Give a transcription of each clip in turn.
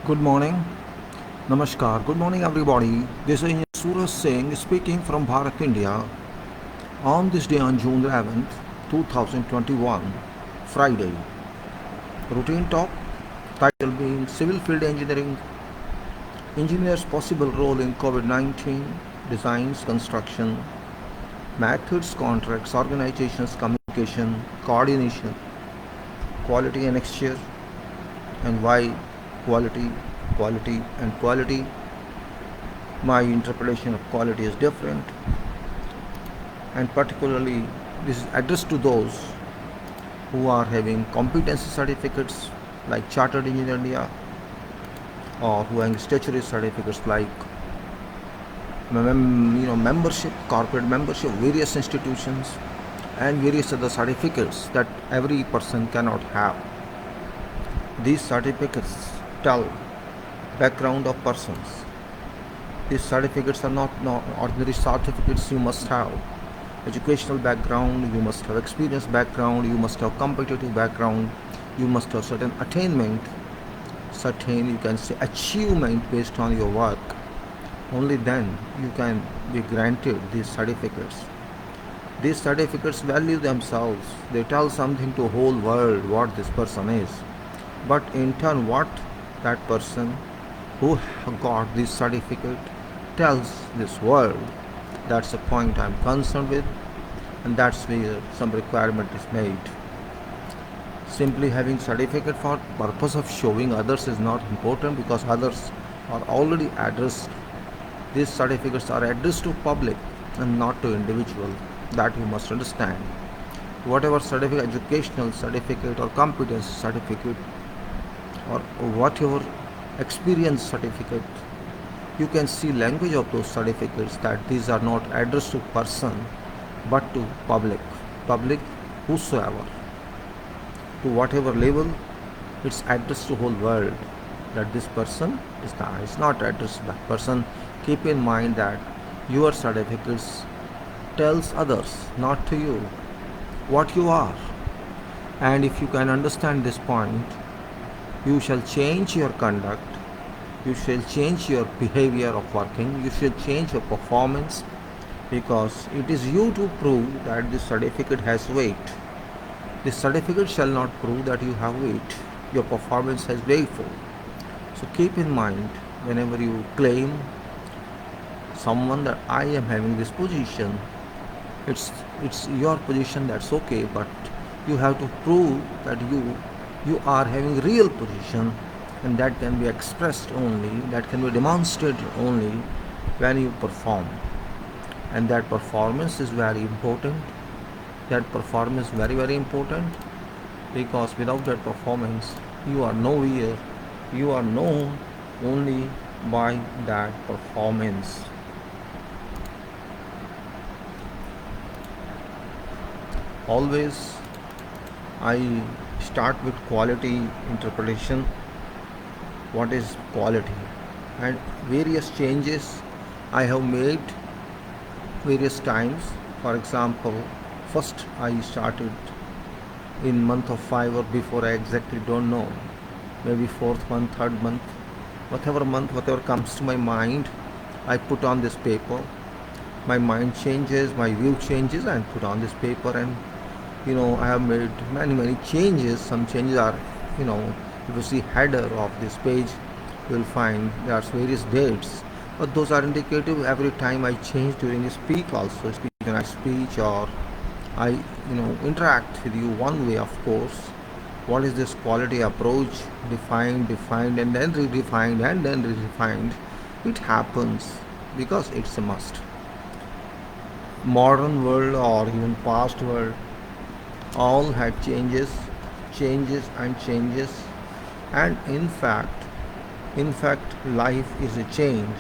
Good morning. Namaskar. Good morning, everybody. This is Engineer Suraj Singh speaking from Bharat, India. On this day, on June 11th, 2021, Friday. Routine talk, title being Civil Field Engineering, Engineers' Possible Role in COVID-19, Designs, Construction, Methods, Contracts, Organizations, Communication, Coordination, Quality and Exchequer, and why quality, and quality. My interpretation of quality is different, and particularly this is addressed to those who are having competency certificates like Chartered Engineer India, or who are having statutory certificates like membership, corporate membership, various institutions, and various other certificates that every person cannot have. These certificates tell background of persons. These certificates are not ordinary certificates. You must have educational background, you must have experience background, you must have competitive background, you must have certain attainment, certain, you can say, achievement based on your work. Only then you can be granted these certificates. These certificates value themselves. They tell something to whole world what this person is. But in turn, what that person who got this certificate tells this world, that's the point I'm concerned with, and that's where some requirement is made. Simply having certificate for purpose of showing others is not important, because others are already addressed. These certificates are addressed to public and not to individual. That you must understand. Whatever certificate, educational certificate or competence certificate, or whatever experience certificate, you can see language of those certificates that these are not addressed to person but to public whosoever, to whatever level. It's addressed to whole world that this person is not. It's not addressed to that person. Keep in mind that your certificates tells others, not to you, what you are. And if you can understand this point, you shall change your conduct, you shall change your behavior of working, you shall change your performance, because it is you to prove that this certificate has weight. This certificate shall not prove that you have weight. Your performance has weightful. So keep in mind, whenever you claim someone that I am having this position, it's your position, that's okay, but you have to prove that you are having real position, and that can be expressed only, that can be demonstrated only when you perform. And that performance is very important. That performance is very, very important, because without that performance you are nowhere. You are known only by that performance. Always I start with quality interpretation. What is quality? And various changes I have made various times. For example, first I started in month of 5, or before, I exactly don't know, maybe 4th month, 3rd month, whatever comes to my mind, I put on this paper. My mind changes, my view changes, and put on this paper. And I have made many changes. Some changes are, if you see header of this page, you will find there's various dates, but those are indicative. Every time I change during a speak, also when I speech, or I interact with you one way, of course. What is this quality approach? Defined, and then redefined, and then redefined. It happens because it's a must. Modern world or even past world all had changes, and in fact life is a change.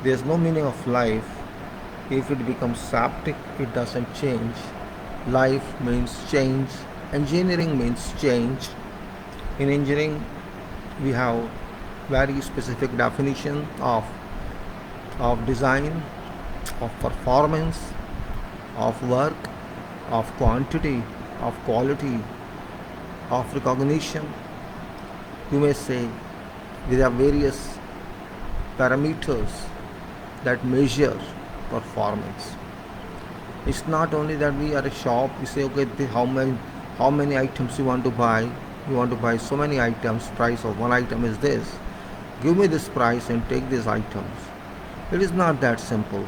There's no meaning of life if it becomes static. It doesn't change. Life means change. Engineering means change. In engineering we have very specific definition of design, of performance, of work, of quantity, of quality, of recognition. You may say There are various parameters that measure performance. It's not only that we are a shop, we say, okay, how many items you want to buy. You want to buy so many items, price of one item is this. Give me this price and take these items. It is not that simple.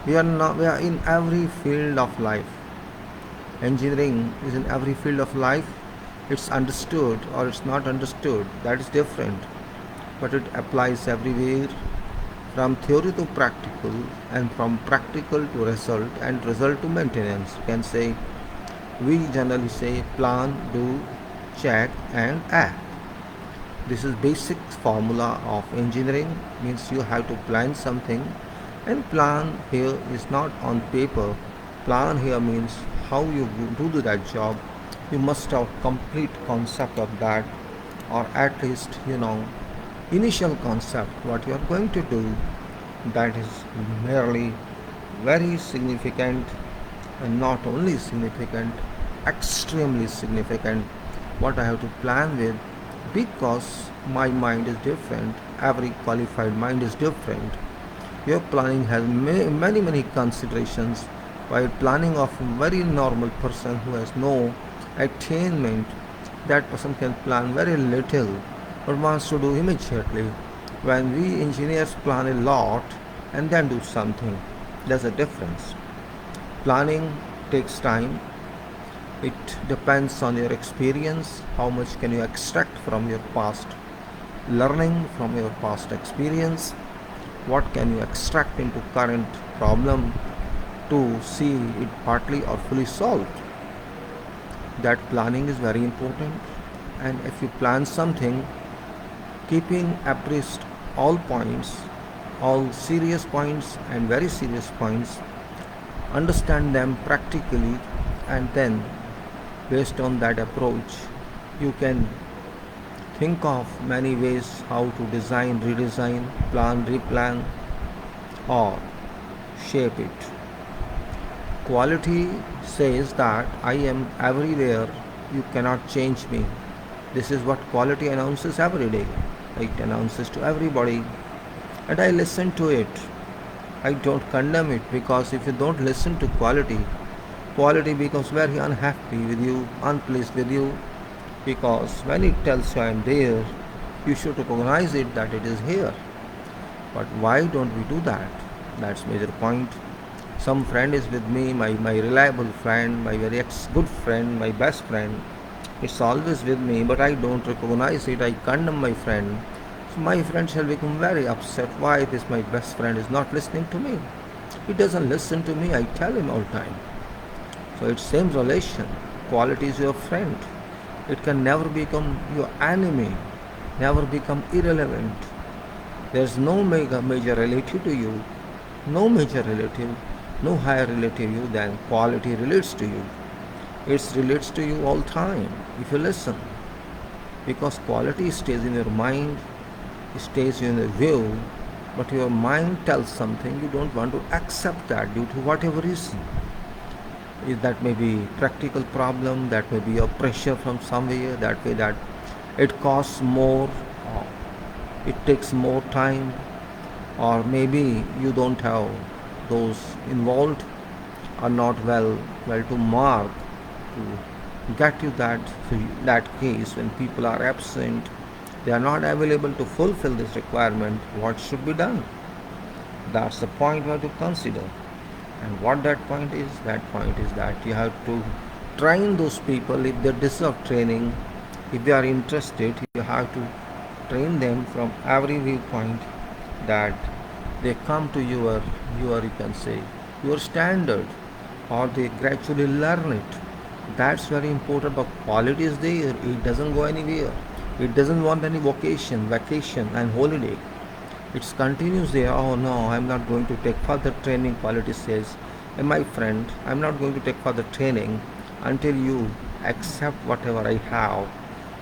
We are in every field of life. Engineering is in every field of life. It's understood or it's not understood. That is different. But it applies everywhere, from theory to practical, and from practical to result, and result to maintenance. You can say, we generally say plan, do, check, and act. This is basic formula of engineering. Means you have to plan something, and plan here is not on paper. Plan here means how you do that job. You must have complete concept of that, or at least initial concept what you are going to do. That is merely very significant, and not only significant, extremely significant, what I have to plan with, because my mind is different. Every qualified mind is different. Your planning has many considerations, while planning of a very normal person who has no attainment, that person can plan very little but wants to do immediately. When we engineers plan a lot and then do something, there's a difference. Planning takes time. It depends on your experience. How much can you extract from your past learning, from your past experience? What can you extract into current problem to see it partly or fully solved? That planning is very important. And if you plan something, keeping abreast all points, all serious points and very serious points, understand them practically, and then based on that approach, you can think of many ways how to design, redesign, plan, replan, or shape it. Quality says that I am everywhere, you cannot change me. This is what quality announces every day. It announces to everybody, and I listen to it. I don't condemn it, because if you don't listen to quality, quality becomes very unhappy with you, unpleased with you, because when it tells you I am there, you should recognize it that it is here. But why don't we do that? That's major point. Some friend is with me, my reliable friend, my very good friend, my best friend. It's always with me, but I don't recognize it. I condemn my friend. So my friend shall become very upset. Why this my best friend is not listening to me? He doesn't listen to me. I tell him all the time. So it's same relation. Quality is your friend. It can never become your enemy, never become irrelevant. There's no major relative to you, no major relative, no higher relative you than quality relates to you. It relates to you all time if you listen, because quality stays in your mind, stays in your view, but your mind tells something, you don't want to accept that due to whatever reason. That may be practical problem, that may be a pressure from somewhere, that way that it costs more, or it takes more time, or maybe you don't have those involved are not well to mark to get you that. So that case, when people are absent, they are not available to fulfill this requirement, what should be done? That's the point we have to consider. And what that point is? That point is that you have to train those people if they deserve training. If they are interested, you have to train them from every viewpoint, that they come to your you can say your standard, or they gradually learn it. That's very important. But quality is there, it doesn't go anywhere. It doesn't want any vacation and holiday. It continues there. Oh no, I'm not going to take further training, quality says. And my friend, I'm not going to take further training until you accept whatever I have.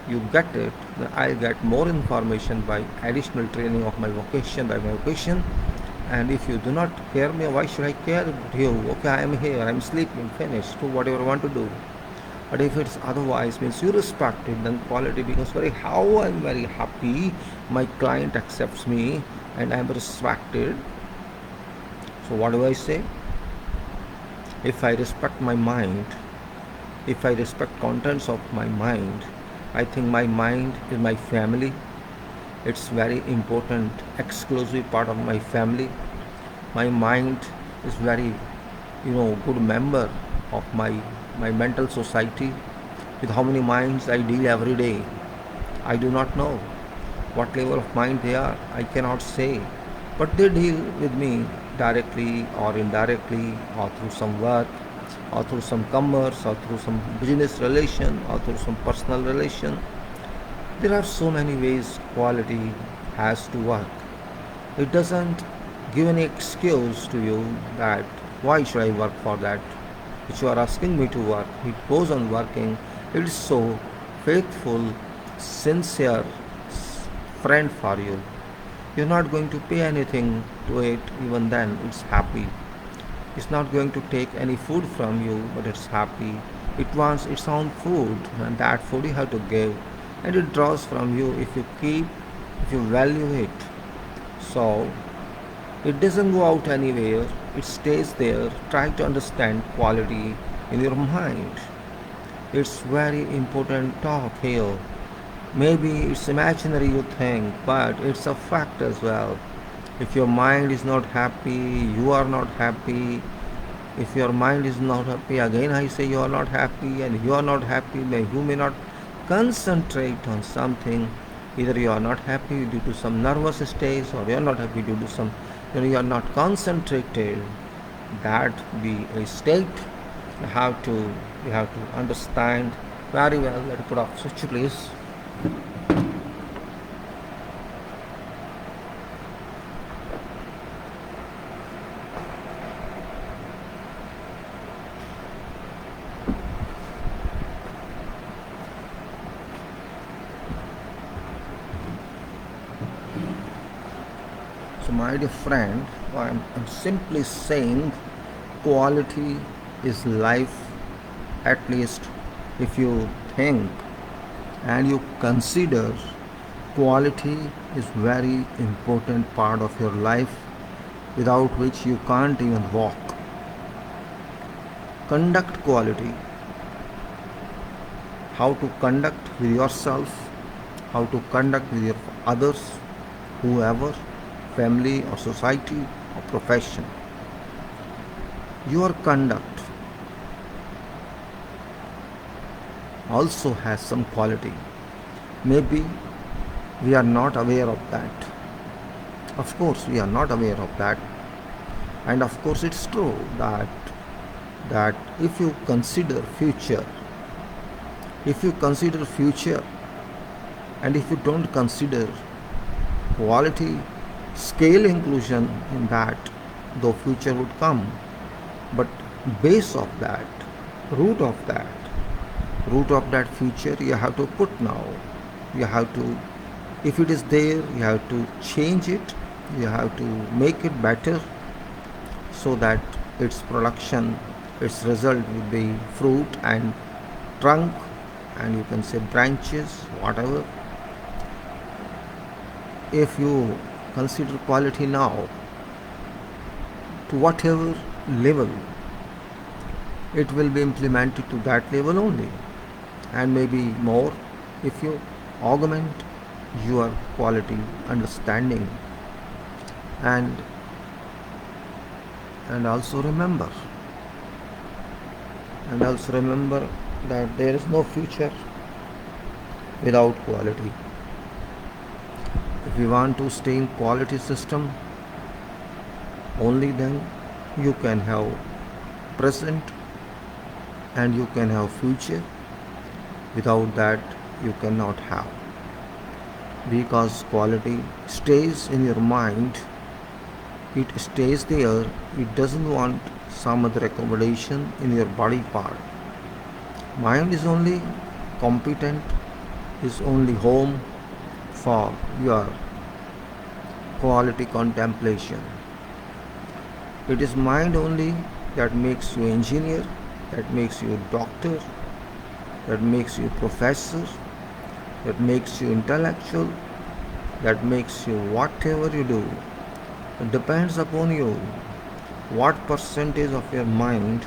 You get it, then I'll get more information by additional training of my vocation, by my vocation. And if you do not care me, why should I care about you? Okay, I am here, I'm sleeping, finished, do whatever I want to do. But if it's otherwise, means you respect it, then quality becomes very how I'm very happy my client accepts me and I'm respected. So what do I say? If I respect my mind, if I respect contents of my mind, I think my mind is my family. It's very important, exclusive part of my family. My mind is very, good member of my mental society. With how many minds I deal every day, I do not know what level of mind they are. I cannot say, but they deal with me directly or indirectly, or through some work, or through some commerce, or through some business relation, or through some personal relation. There are so many ways quality has to work. It doesn't give any excuse to you that why should I work for that which you are asking me to work. It goes on working. It is so faithful, sincere friend for you. You're not going to pay anything to it, even then it's happy. It's not going to take any food from you, but it's happy. It wants its own food, and that food you have to give, and it draws from you if you value it. So it doesn't go out anywhere, it stays there. Try to understand quality in your mind. It's very important talk here. Maybe it's imaginary you think, but it's a fact as well. If your mind is not happy, you are not happy. If your mind is not happy, again I say you are not happy, and you are not happy, you may not concentrate on something. Either you are not happy due to some nervous state, or you are not happy due to some, you are not concentrated. That be a state. You have to understand very well. Let me put off switch, please. So, my dear friend, I'm simply saying quality is life. At least if you think and you consider quality is very important part of your life, without which you can't even walk. Conduct quality. How to conduct with yourself, how to conduct with your others, whoever, family or society or profession. Your conduct also has some quality. Maybe we are not aware of that. Of course, we are not aware of that. And of course, it's true that if you consider future, and if you don't consider quality, scale inclusion in that, the future would come. But base of that, root of that future, you have to put now. You have to, if it is there, you have to change it. You have to make it better, so that its production, its result will be fruit and trunk, and you can say branches, whatever. If you consider quality now, to whatever level, it will be implemented to that level only, and maybe more if you augment your quality understanding. And also remember that there is no future without quality. If you want to stay in quality system, only then you can have present and you can have future. Without that, you cannot have, because quality stays in your mind. It stays there. It doesn't want some other accommodation in your body part. Mind is only competent, is only home for your quality contemplation. It is mind only that makes you engineer, that makes you doctor, that makes you professor, that makes you intellectual, that makes you whatever you do. It depends upon you what percentage of your mind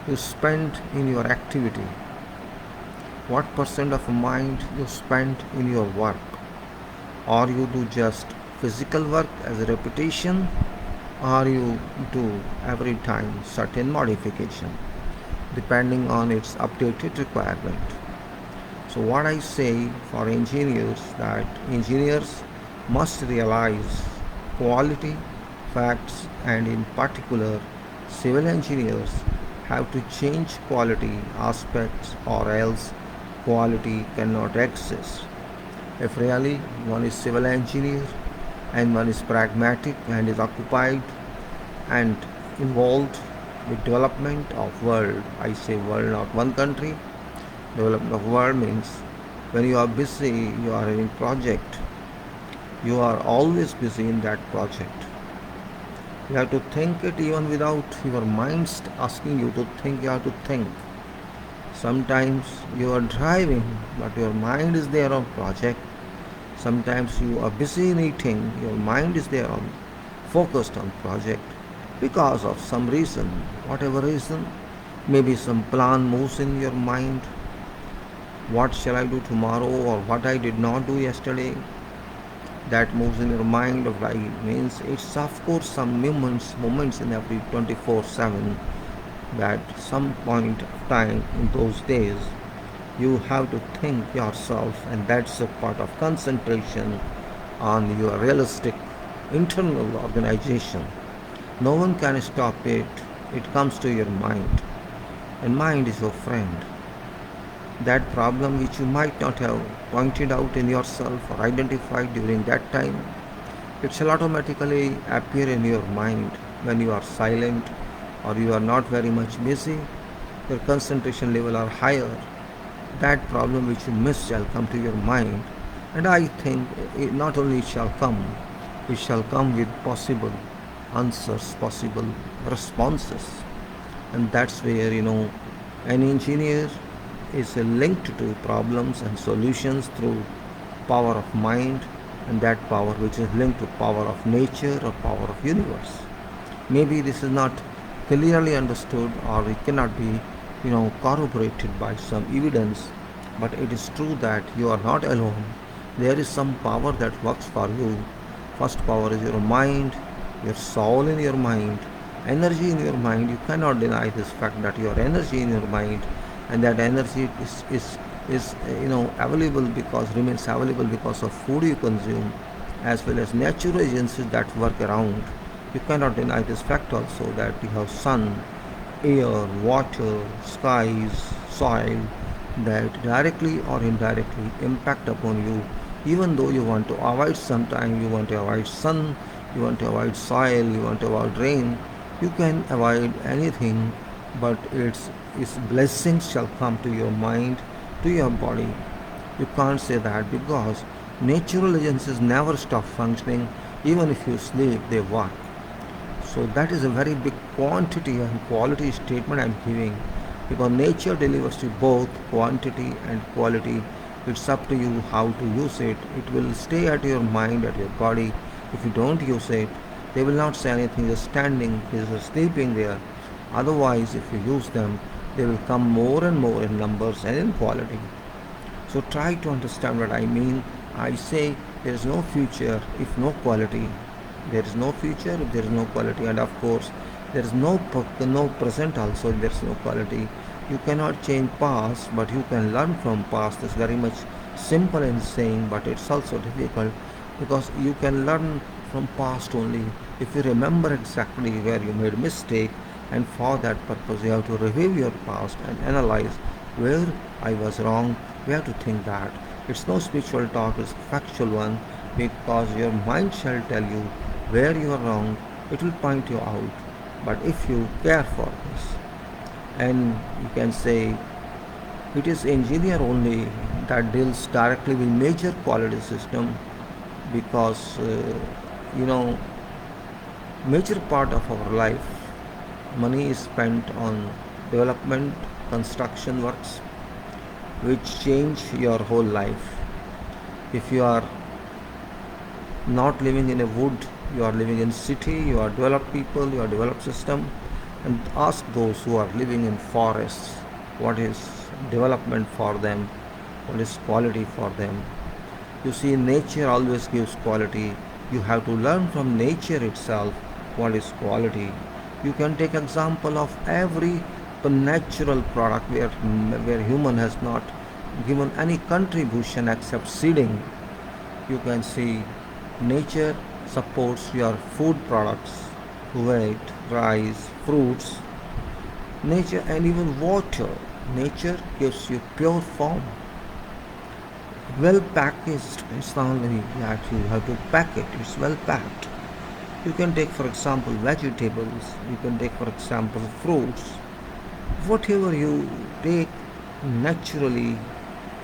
you spend in your activity, what percent of mind you spend in your work, or you do just physical work as a repetition, or you do every time certain modification depending on its updated requirement. So what I say for engineers, that engineers must realize quality, facts, and in particular civil engineers have to change quality aspects or else quality cannot exist. If really one is civil engineer and one is pragmatic and is occupied and involved with development of world, I say world, not one country. Development of world means when you are busy, you are in project, you are always busy in that project. You have to think it even without your mind asking you to think, you have to think. Sometimes you are driving, but your mind is there on project. Sometimes you are busy in eating, your mind is there on focused on project because of some reason, whatever reason, maybe some plan moves in your mind. What shall I do tomorrow, or what I did not do yesterday? That moves in your mind of life means it's of course some moments in every 24/7 that some point of time in those days you have to think yourself, and that's a part of concentration on your realistic internal organization. No one can stop it. It comes to your mind, and mind is your friend. That problem which you might not have pointed out in yourself or identified during that time, it shall automatically appear in your mind when you are silent or you are not very much busy, your concentration level are higher. That problem which you missed shall come to your mind, and I think it not only shall come, it shall come with possible answers, possible responses. And that's where an engineer is linked to problems and solutions through power of mind, and that power which is linked to power of nature or power of universe. Maybe this is not clearly understood, or it cannot be corroborated by some evidence, but it is true that you are not alone. There is some power that works for you. First power is your mind, your soul in your mind, energy in your mind. You cannot deny this fact that your energy in your mind, and that energy is available because remains available because of food you consume, as well as natural agencies that work around. You cannot deny this fact also, that you have sun, air, water, skies, soil, that directly or indirectly impact upon you. Even though you want to avoid, sometime you want to avoid sun, you want to avoid soil, you want to avoid rain, you can avoid anything, but its blessings shall come to your mind, to your body. You can't say that, because natural agencies never stop functioning. Even if you sleep, they work. So that is a very big quantity and quality statement I am giving, because nature delivers you both quantity and quality. It's up to you how to use it. It will stay at your mind, at your body. If you don't use it, they will not say anything, just standing, just sleeping there. Otherwise, if you use them, they will come more and more in numbers and in quality. So try to understand what I mean. I say there is no future if no quality. There is no future if there is no quality, and of course there is no present also if there is no quality. You cannot change past, but you can learn from past. It's very much simple in saying, but it's also difficult, because you can learn from past only if you remember exactly where you made mistake, and for that purpose you have to review your past and analyze where I was wrong. We have to think that. It's no spiritual talk, it's factual one, because your mind shall tell you where you are wrong. It will point you out. But if you care for this, and you can say it is engineer only that deals directly with major quality system, because major part of our life money is spent on development, construction works, which change your whole life. If you are not living in a wood, you are living in city, you are developed people, you are developed system, and ask those who are living in forests what is development for them, what is quality for them. You see, nature always gives quality. You have to learn from nature itself what is quality. You can take example of every natural product where human has not given any contribution except seeding. You can see nature supports your food products, wheat, rice, fruits. Nature and even water. Nature gives you pure form. Well packaged. It's not only that you have to pack it, it's well packed. You can take for example vegetables, you can take for example fruits. Whatever you take naturally,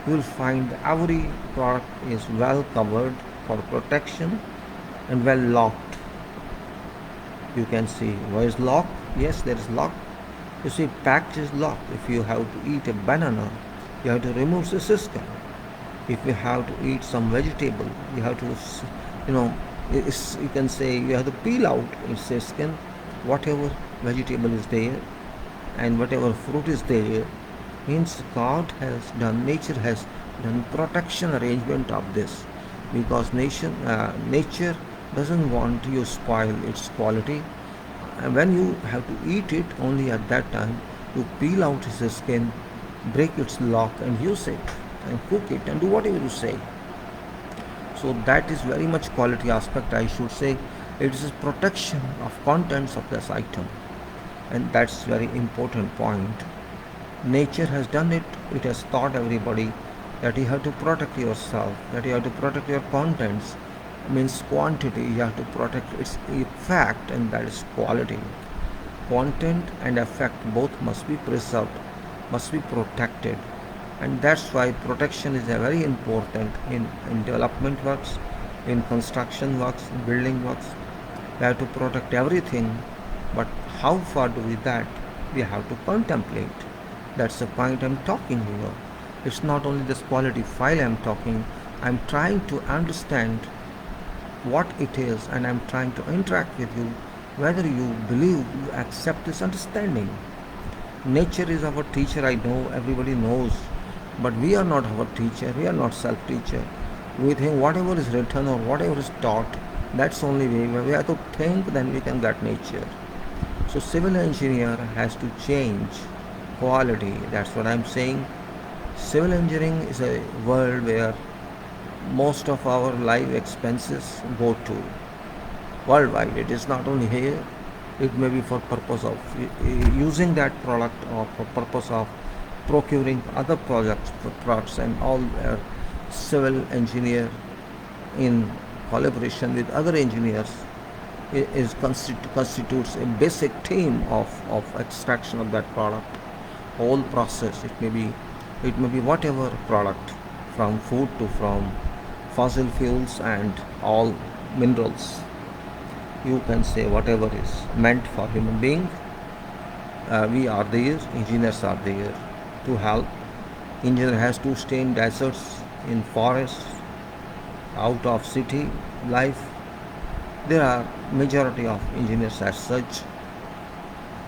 you will find every product is well covered for protection and well locked. You can see where is lock? Yes, there is lock. You see, packed is locked. If you have to eat a banana, you have to remove the skin. If you have to eat some vegetable, you have to, you know, you can say you have to peel out its skin. Whatever vegetable is there and whatever fruit is there, means God has done, nature has done protection arrangement of this, because nature doesn't want you spoil its quality. And when you have to eat it, only at that time you peel out its skin, break its lock and use it and cook it and do whatever you say. So that is very much quality aspect, I should say. It is protection of contents of this item, and that's very important point. Nature has done it. It has taught everybody that you have to protect yourself, that you have to protect your contents. Means quantity, you have to protect its effect, and that is quality. Content and effect both must be preserved, must be protected, and that's why protection is a very important in development works, in construction works, in building works. We have to protect everything, but how far do we that? We have to contemplate. That's the point I'm talking here. It's not only this quality file I'm talking, I'm trying to understand what it is, and I'm trying to interact with you, whether you believe, you accept this understanding. Nature is our teacher, I know, everybody knows, but we are not our teacher, we are not self-teacher. We think whatever is written or whatever is taught, that's only way. We have to think, then we can get nature. So civil engineer has to change quality, that's what I'm saying. Civil engineering is a world where most of our life expenses go to worldwide. It is not only here. It may be for purpose of using that product or for purpose of procuring other products, and all civil engineer in collaboration with other engineers constitutes a basic team of extraction of that product. Whole process, it may be whatever product, from food to from fossil fuels and all minerals. You can say whatever is meant for human being. We are there, engineers are there to help. Engineer has to stay in deserts, in forests, out of city life. There are majority of engineers as such.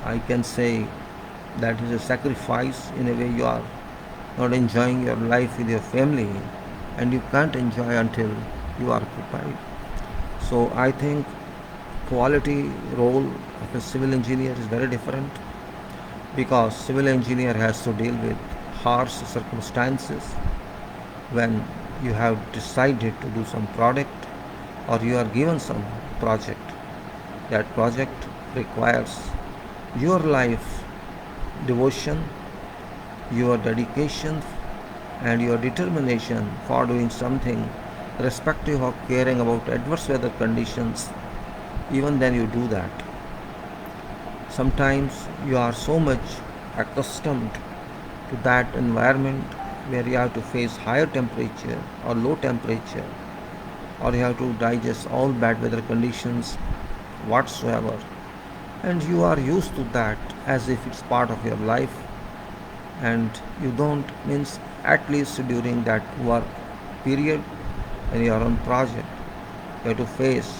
I can say that is a sacrifice. In a way, you are not enjoying your life with your family, and you can't enjoy until you are occupied. So I think quality role of a civil engineer is very different, because civil engineer has to deal with harsh circumstances when you have decided to do some product, or you are given some project. That project requires your life devotion, your dedication, and your determination for doing something, irrespective of caring about adverse weather conditions. Even then you do that. Sometimes you are so much accustomed to that environment where you have to face higher temperature or low temperature, or you have to digest all bad weather conditions whatsoever, and you are used to that as if it's part of your life, and you don't, means at least during that work period in your own project. You have to face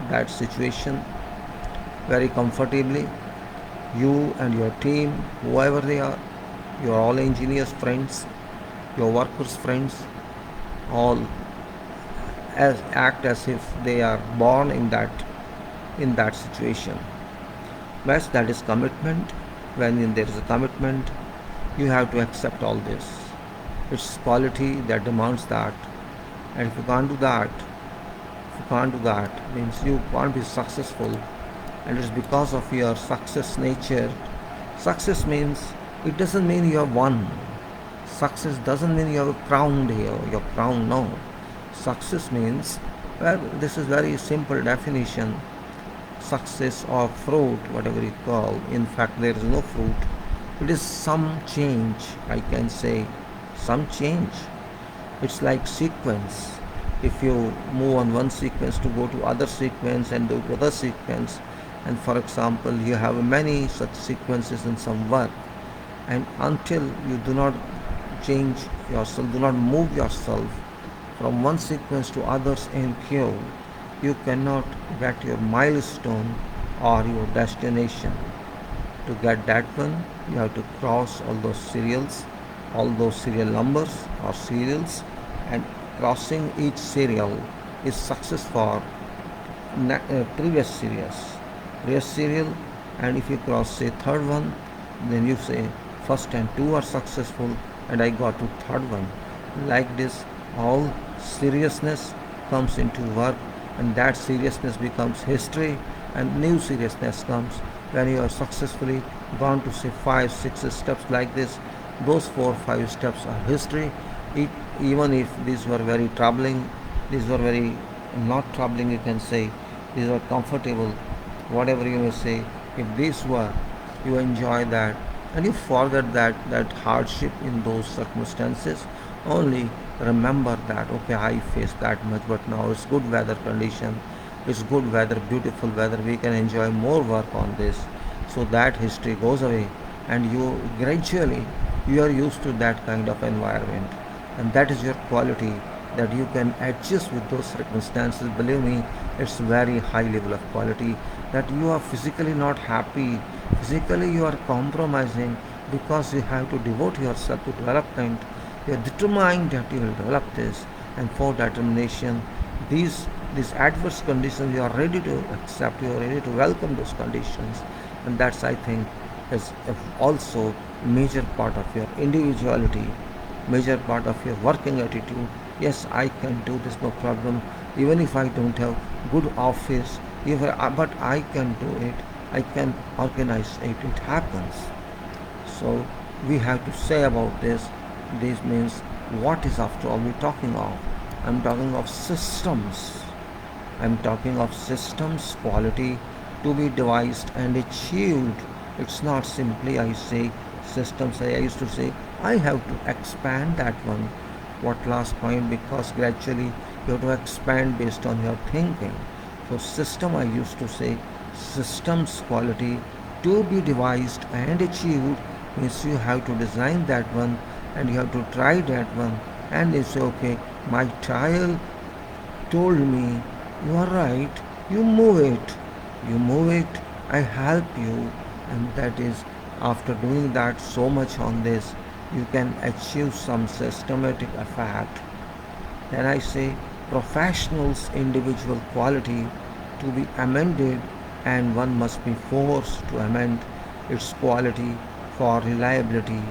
that situation very comfortably. You and your team, whoever they are, you are all engineers friends, your workers friends, all act as if they are born in that situation. Yes, that is commitment. When there is a commitment, you have to accept all this. It's quality that demands that. And if you can't do that, means you can't be successful. And it's because of your success nature. Success means, it doesn't mean you have won. Success doesn't mean you have crowned here, your crown, no. Success means, well, this is very simple definition. Success or fruit, whatever you call. In fact, there is no fruit. It is some change, I can say. Some change. It's like sequence. If you move on one sequence to go to other sequence and do other sequence, and for example, you have many such sequences in some work, and until you do not change yourself, do not move yourself from one sequence to others in queue, you cannot get your milestone or your destination. To get that one, you have to cross all those serial numbers or serials, and crossing each serial is success for previous serial. And if you cross say third one, then you say first and two are successful and I got to third one. Like this, all seriousness comes into work, and that seriousness becomes history, and new seriousness comes when you are successfully gone to say 5-6 steps like this. Those 4-5 steps are history. Even if these were very troubling, these were very not troubling, you can say, these were comfortable, whatever you may say. If these were, you enjoy that, and you forget that hardship in those circumstances. Only remember that, okay, I faced that much, but now it's good weather condition, it's good weather, beautiful weather, we can enjoy more work on this. So that history goes away, and you gradually, you are used to that kind of environment, and that is your quality, that you can adjust with those circumstances. Believe me, it's very high level of quality, that you are physically not happy, physically you are compromising, because you have to devote yourself to development. You are determined that you will develop this, and for determination, these adverse conditions you are ready to accept, you are ready to welcome those conditions. And that's, I think, is also major part of your individuality, major part of your working attitude. Yes, I can do this, no problem, even if I don't have good office, but I can do it, I can organize it, it happens. So we have to say about this. This means, what is after all we talking of? I'm talking of systems. I'm talking of systems quality to be devised and achieved. It's not simply I say systems. I used to say I have to expand that one. What last point? Because gradually you have to expand based on your thinking. So system, I used to say systems quality to be devised and achieved means you have to design that one, and you have to try that one, and they say, okay, my trial told me you are right, you move it, I help you. And that is, after doing that so much on this, you can achieve some systematic effect. Then I say professionals individual quality to be amended, and one must be forced to amend its quality for reliability.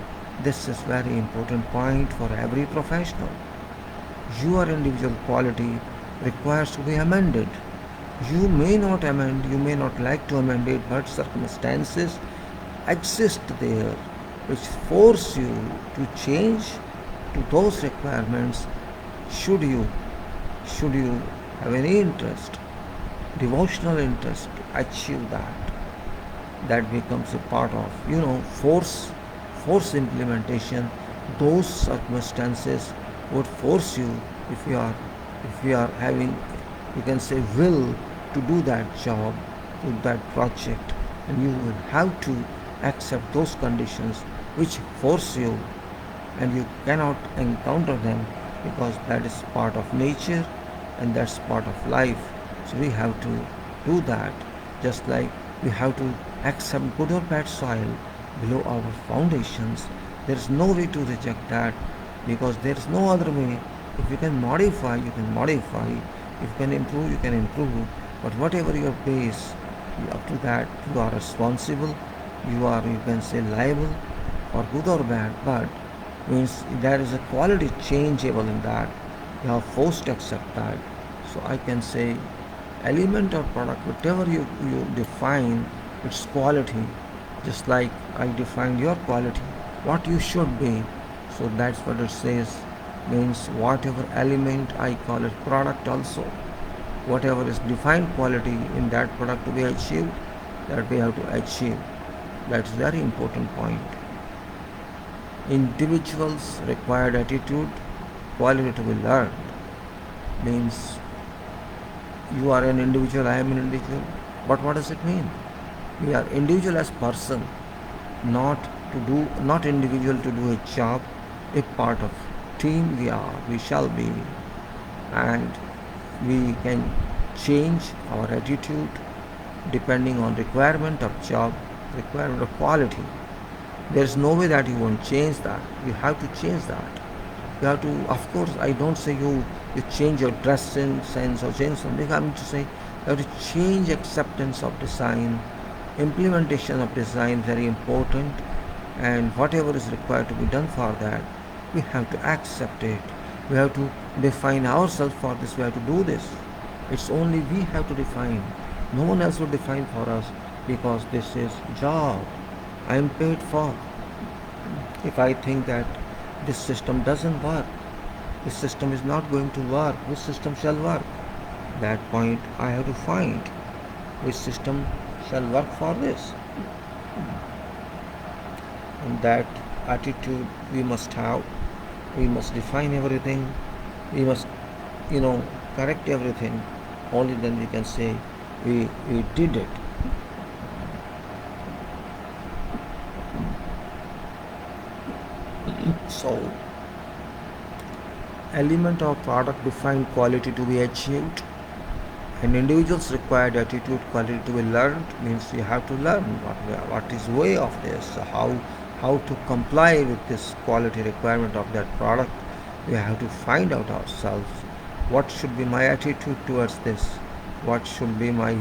This is very important point for every professional. Your individual quality requires to be amended. You may not amend, you may not like to amend it, but circumstances exist there which force you to change to those requirements. Should you have any interest, devotional interest to achieve that becomes a part of force implementation. Those circumstances would force you, if you are having, you can say, will to do that job, to that project, and you will have to accept those conditions which force you and you cannot encounter them because that is part of nature and that's part of life. So we have to do that, just like we have to accept good or bad soil below our foundations. There is no way to reject that because there is no other way. If you can modify, you can modify. If you can improve, you can improve. But whatever your base, up to that you are responsible. You can say liable for good or bad. But means there is a quality changeable in that. You are forced to accept that. So I can say element or product, whatever you define, its quality, just like I defined your quality, what you should be. So that's what it says, means whatever element I call it product also. Whatever is defined quality in that product to be achieved, that we have to achieve. That's very important point. Individuals required attitude, quality to be learned. Means you are an individual, I am an individual. But what does it mean? We are individual as person, not individual to do a job. A part of team we shall be, and we can change our attitude depending on requirement of job, requirement of quality. There is no way that you won't change that. You have to change that. You have to, of course, I don't say you change your dressing sense or change something. I'm to say you have to change acceptance of design, implementation of design, very important, and whatever is required to be done for that, we have to accept it. We have to define ourselves for this. We have to do this. It's only we have to define. No one else will define for us because this is job I am paid for. If I think that this system doesn't work, this system is not going to work, which system shall work? That point I have to find. Which system shall work for this? And that attitude we must have. We must define everything. We must, correct everything. Only then we can say we did it. So, element of product defined quality to be achieved. An individual's required attitude quality to be learned, means you have to learn what is way of this, how to comply with this quality requirement of that product. We have to find out ourselves what should be my attitude towards this, what should be my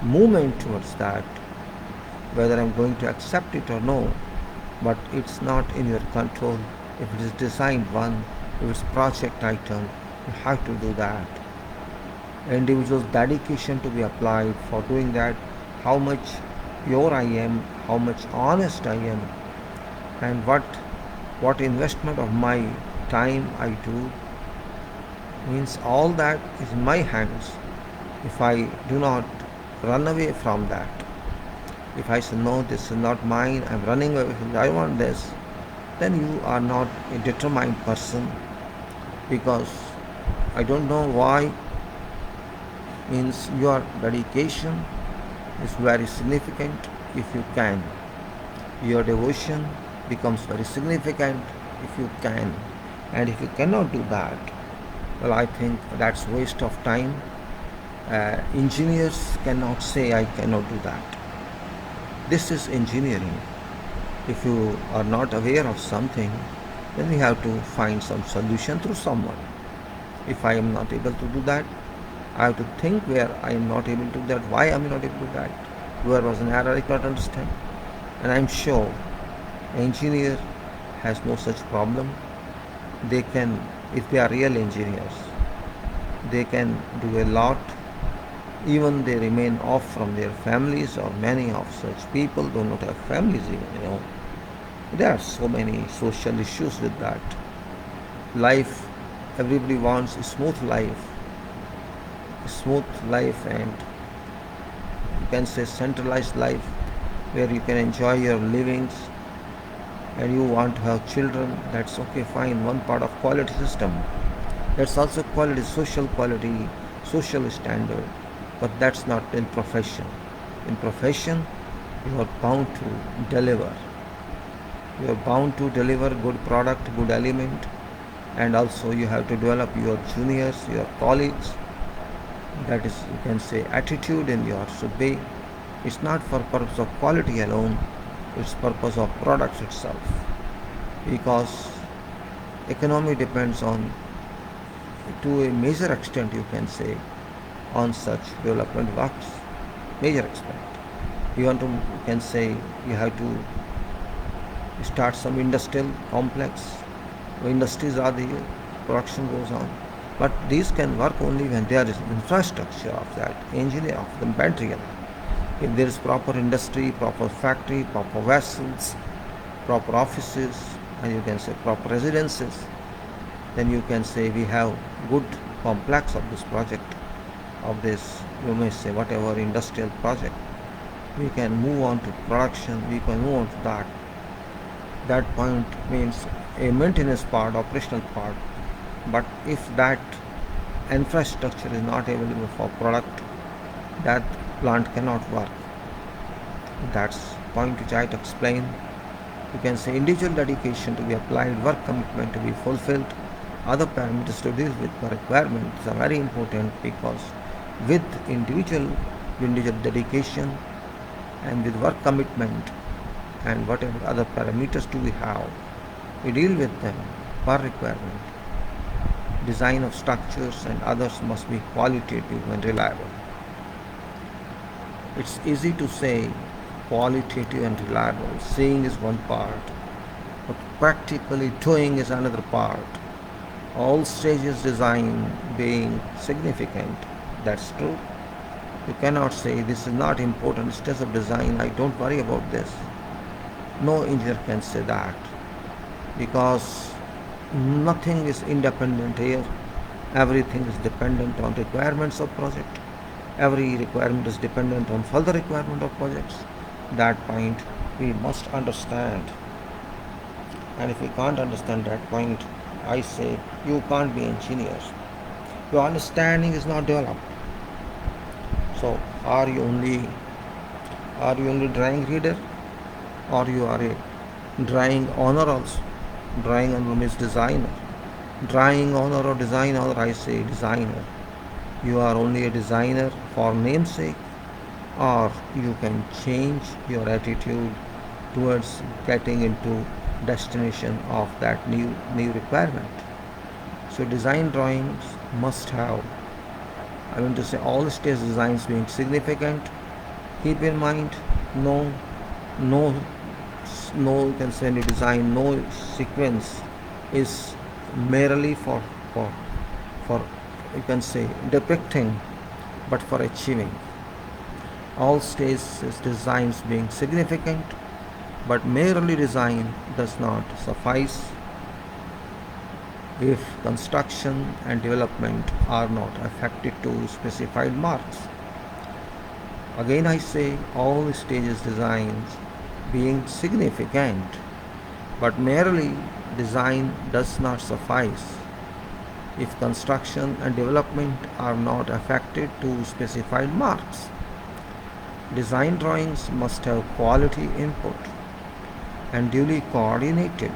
movement towards that, whether I'm going to accept it or no. But it's not in your control. If it is designed one, if it's project item, you have to do that. Individual's dedication to be applied for doing that, how much pure I am, how much honest I am, and what investment of my time I do, means all that is in my hands. If I do not run away from that, if I say no, this is not mine, I'm running away from it, I want this, then you are not a determined person, because I don't know why, means your dedication is very significant if you can. Your devotion becomes very significant if you can. And if you cannot do that, well, I think that's waste of time. Engineers cannot say I cannot do that. This is engineering. If you are not aware of something, then we have to find some solution through someone. If I am not able to do that, I have to think where I am not able to do that, why I am not able to do that, where was an error I cannot understand. And I am sure engineer has no such problem. They can, if they are real engineers, they can do a lot. Even they remain off from their families, or many of such people do not have families even, There are so many social issues with that. Life, everybody wants a smooth life, and you can say centralized life, where you can enjoy your livings, and you want to have children. That's okay, fine, one part of quality system. That's also quality, social standard. But that's not in profession. In profession, you are bound to deliver. You are bound to deliver good product, good element, and also you have to develop your juniors, your colleagues. That is, you can say, attitude in your should be. It's not for purpose of quality alone, it's purpose of products itself. Because economy depends on, to a major extent you can say, on such development works. Major extent. You can say you have to start some industrial complex. Industries are there, production goes on. But these can work only when there is infrastructure of that, engineer of the material. If there is proper industry, proper factory, proper vessels, proper offices, and you can say proper residences, then you can say we have good complex of this project, of this, you may say, whatever industrial project. We can move on to production, we can move on to that. That point means a maintenance part, operational part. But if that infrastructure is not available for product, that plant cannot work. That's point which I had to explain. You can say individual dedication to be applied, work commitment to be fulfilled, other parameters to deal with the requirements are very important, because with individual dedication and with work commitment and whatever other parameters do we have, we deal with them per requirement. Design of structures and others must be qualitative and reliable. It's easy to say qualitative and reliable. Saying is one part, but practically doing is another part. All stages design being significant. That's true. You cannot say this is not important stage of design, I don't worry about this. No engineer can say that, because nothing is independent here. Everything is dependent on requirements of project. Every requirement is dependent on further requirement of projects. That point we must understand. And if we can't understand that point, I say you can't be engineers. Your understanding is not developed. So are you only drawing reader, or you are a drawing owner also? Drawing owner means designer. Drawing owner or design owner, I say designer. You are only a designer for namesake, or you can change your attitude towards getting into destination of that new requirement. So design drawings must have, I mean to say, all stage designs being significant. Keep in mind, no you can say any design, no sequence is merely for you can say depicting, but for achieving. All stages designs being significant, but merely design does not suffice if construction and development are not affected to specified marks. Again I say, all stages designs being significant, but merely design does not suffice if construction and development are not affected to specified marks. Design drawings must have quality input and duly coordinated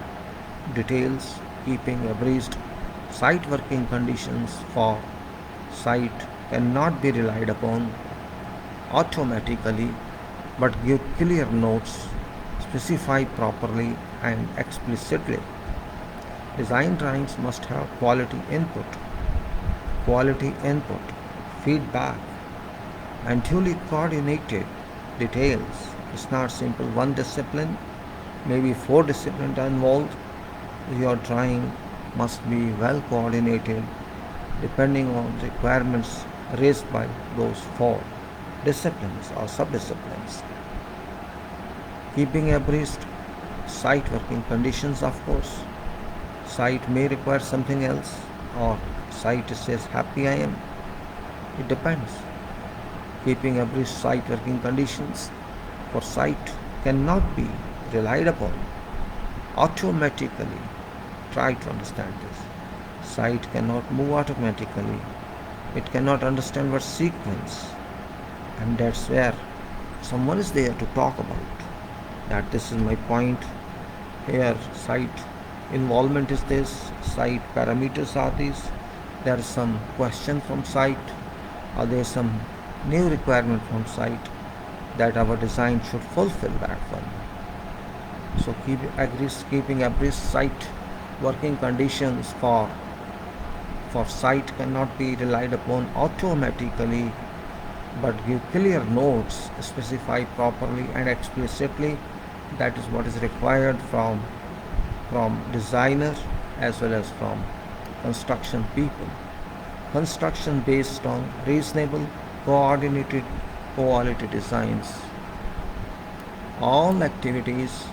details, keeping abreast site working conditions for site cannot be relied upon automatically, but give clear notes, specify properly and explicitly. Design drawings must have quality input, feedback, and duly coordinated details. It's not simple one discipline, maybe 4 disciplines are involved. Your drawing must be well coordinated depending on requirements raised by those 4 disciplines or sub-disciplines. Keeping abreast site working conditions, of course. Site may require something else, or site says happy I am. It depends. Keeping abreast site working conditions for site cannot be relied upon automatically. Try to understand this. Site cannot move automatically. It cannot understand what sequence. And that's where someone is there to talk about that. This is my point. Here site involvement is this, site parameters are these, there is some question from site, or there is some new requirement from site that our design should fulfill that one. So keeping every site working conditions for site cannot be relied upon automatically, but give clear notes, specify properly and explicitly. That is what is required from designer as well as from construction people. Construction based on reasonable, coordinated, quality designs. All activities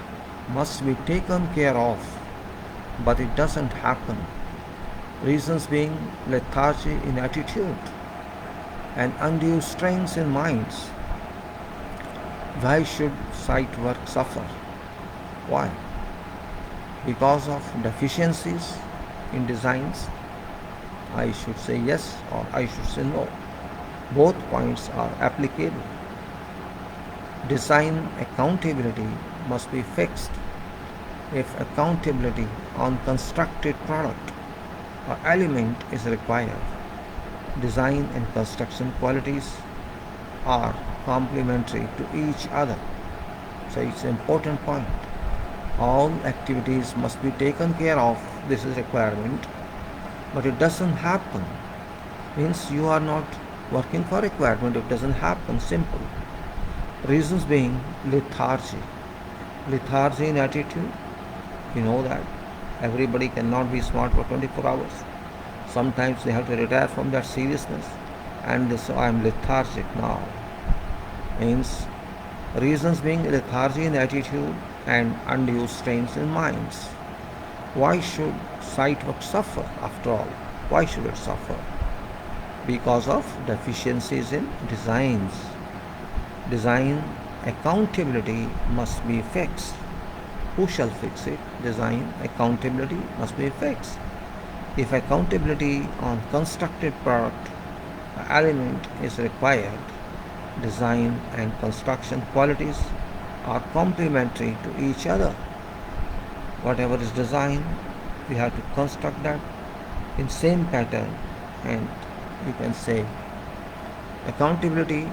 must be taken care of, but it doesn't happen. Reasons being lethargy in attitude and undue strains in minds. Why should site work suffer? Why? Because of deficiencies in designs? I should say yes, or I should say no. Both points are applicable. Design accountability must be fixed. If accountability on constructed product or element is required, design and construction qualities are complementary to each other. So it's an important point. All activities must be taken care of. This is requirement, but it doesn't happen. Means you are not working for requirement. It doesn't happen. Simple. Reasons being lethargy. Lethargy in attitude. You know that everybody cannot be smart for 24 hours. Sometimes they have to retire from that seriousness, and they say, I am lethargic now. Means reasons being lethargy in attitude and undue strains in minds. Why should site work suffer after all? Why should it suffer? Because of deficiencies in designs. Design accountability must be fixed. Who shall fix it? Design accountability must be fixed. If accountability on constructed product element is required, design and construction qualities are complementary to each other. Whatever is designed, we have to construct that in same pattern, and you can say accountability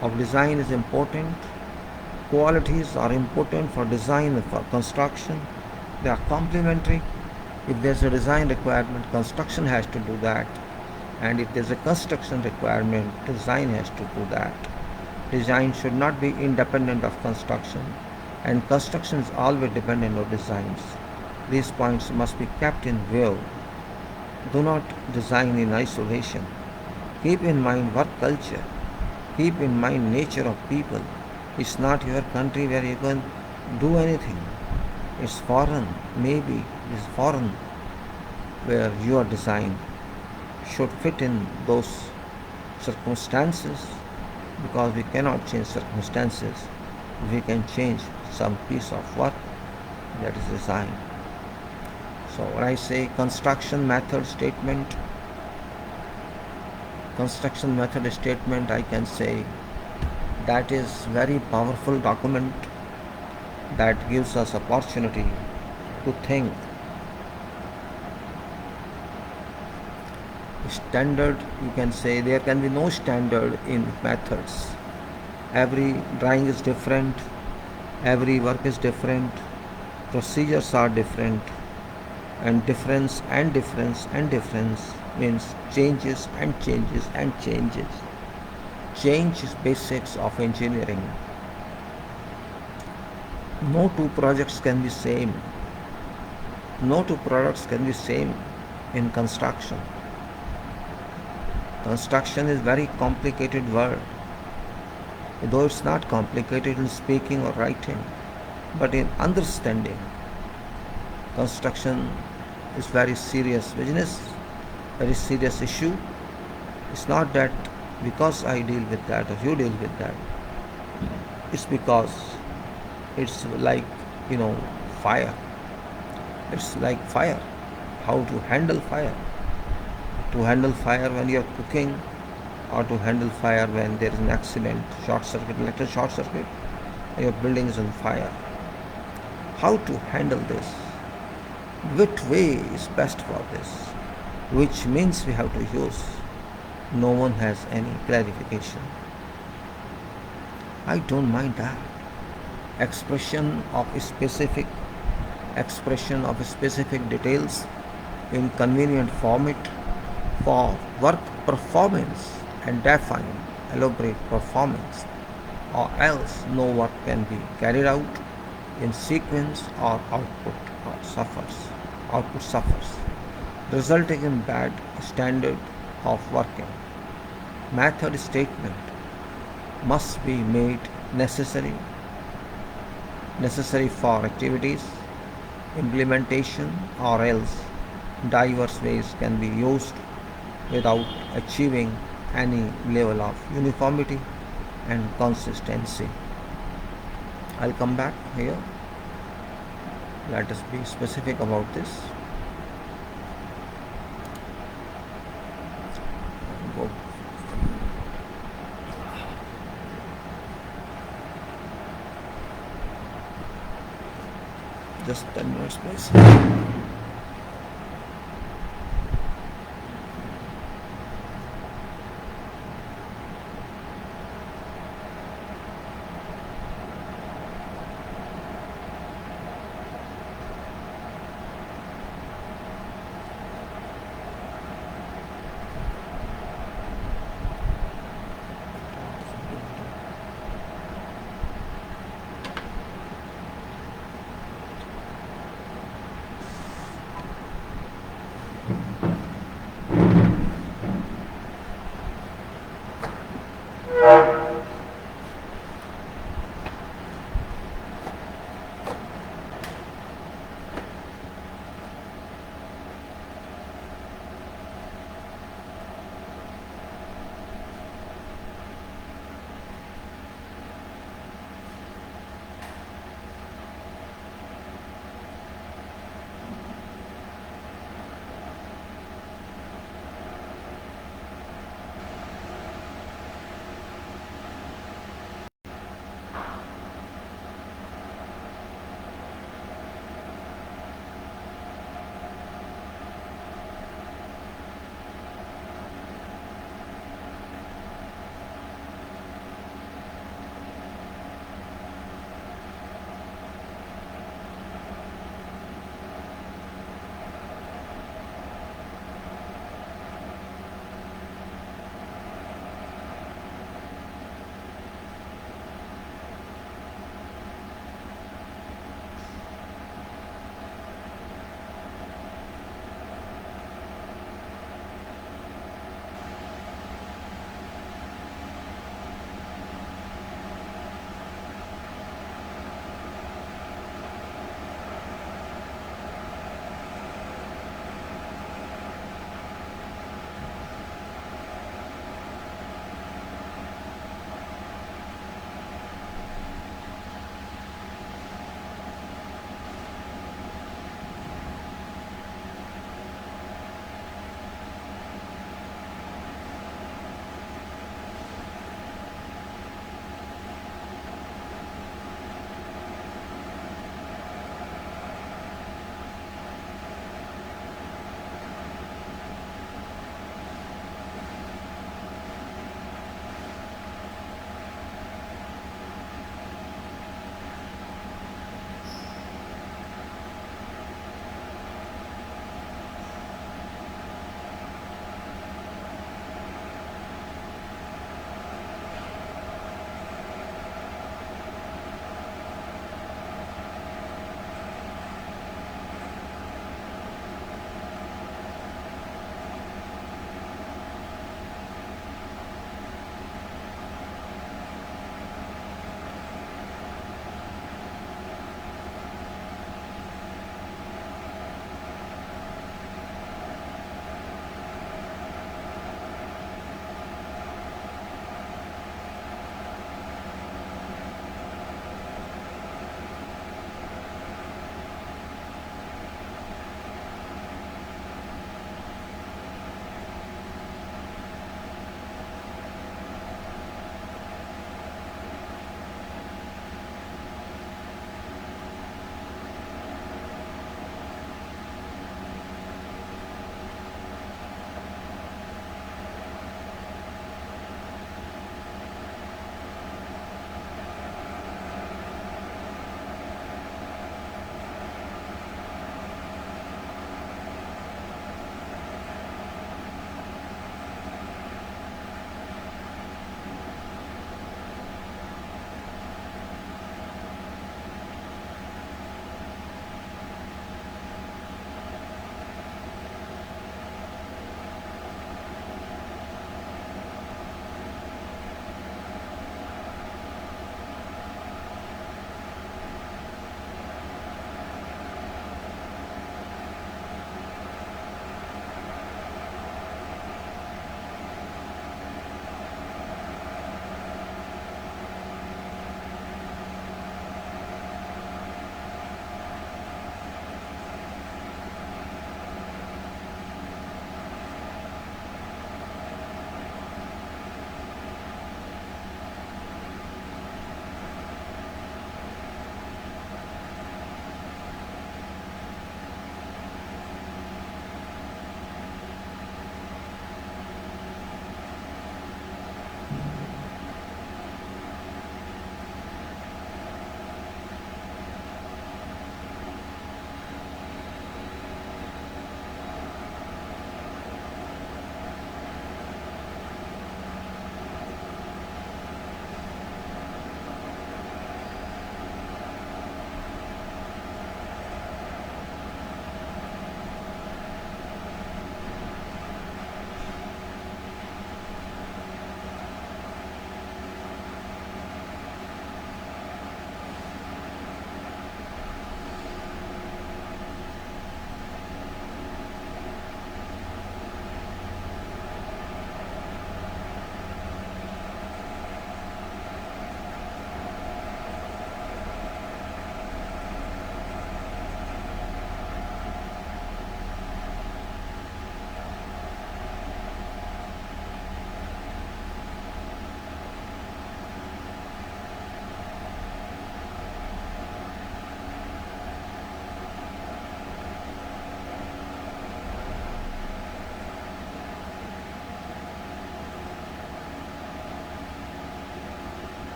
of design is important. Qualities are important for design and for construction. They are complementary. If there's a design requirement, construction has to do that. And if there's a construction requirement, design has to do that. Design should not be independent of construction, and construction is always dependent on designs. These points must be kept in view. Do not design in isolation. Keep in mind work culture. Keep in mind nature of people. It's not your country where you can do anything. It's foreign, maybe it's foreign where your design should fit in those circumstances, because we cannot change circumstances. We can change some piece of work that is designed. So when I say construction method statement, I can say that is very powerful document that gives us opportunity to think. Standard, you can say there can be no standard in methods. Every drawing is different, every work is different, procedures are different, and difference means changes and changes and changes. Change is basics of engineering. No two projects can be same. No two products can be same in construction. Construction is very complicated word, though it's not complicated in speaking or writing, but in understanding. Construction is very serious business, very serious issue. It's not that because I deal with that or you deal with that. It's because it's like, fire. It's like fire. How to handle fire. To handle fire when you are cooking, or to handle fire when there is an accident, short circuit, electric short circuit, your building is on fire. how to handle this, which way is best for this, which means we have to use. No one has any clarification. I don't mind that. Expression of specific details in convenient format for work performance and define elaborate performance, or else no work can be carried out in sequence or output suffers, resulting in bad standard of working. Method statement must be made necessary for activities implementation, or else diverse ways can be used without achieving any level of uniformity and consistency. I'll come back here. Let us be specific about this. Go. Just 10 minutes, please.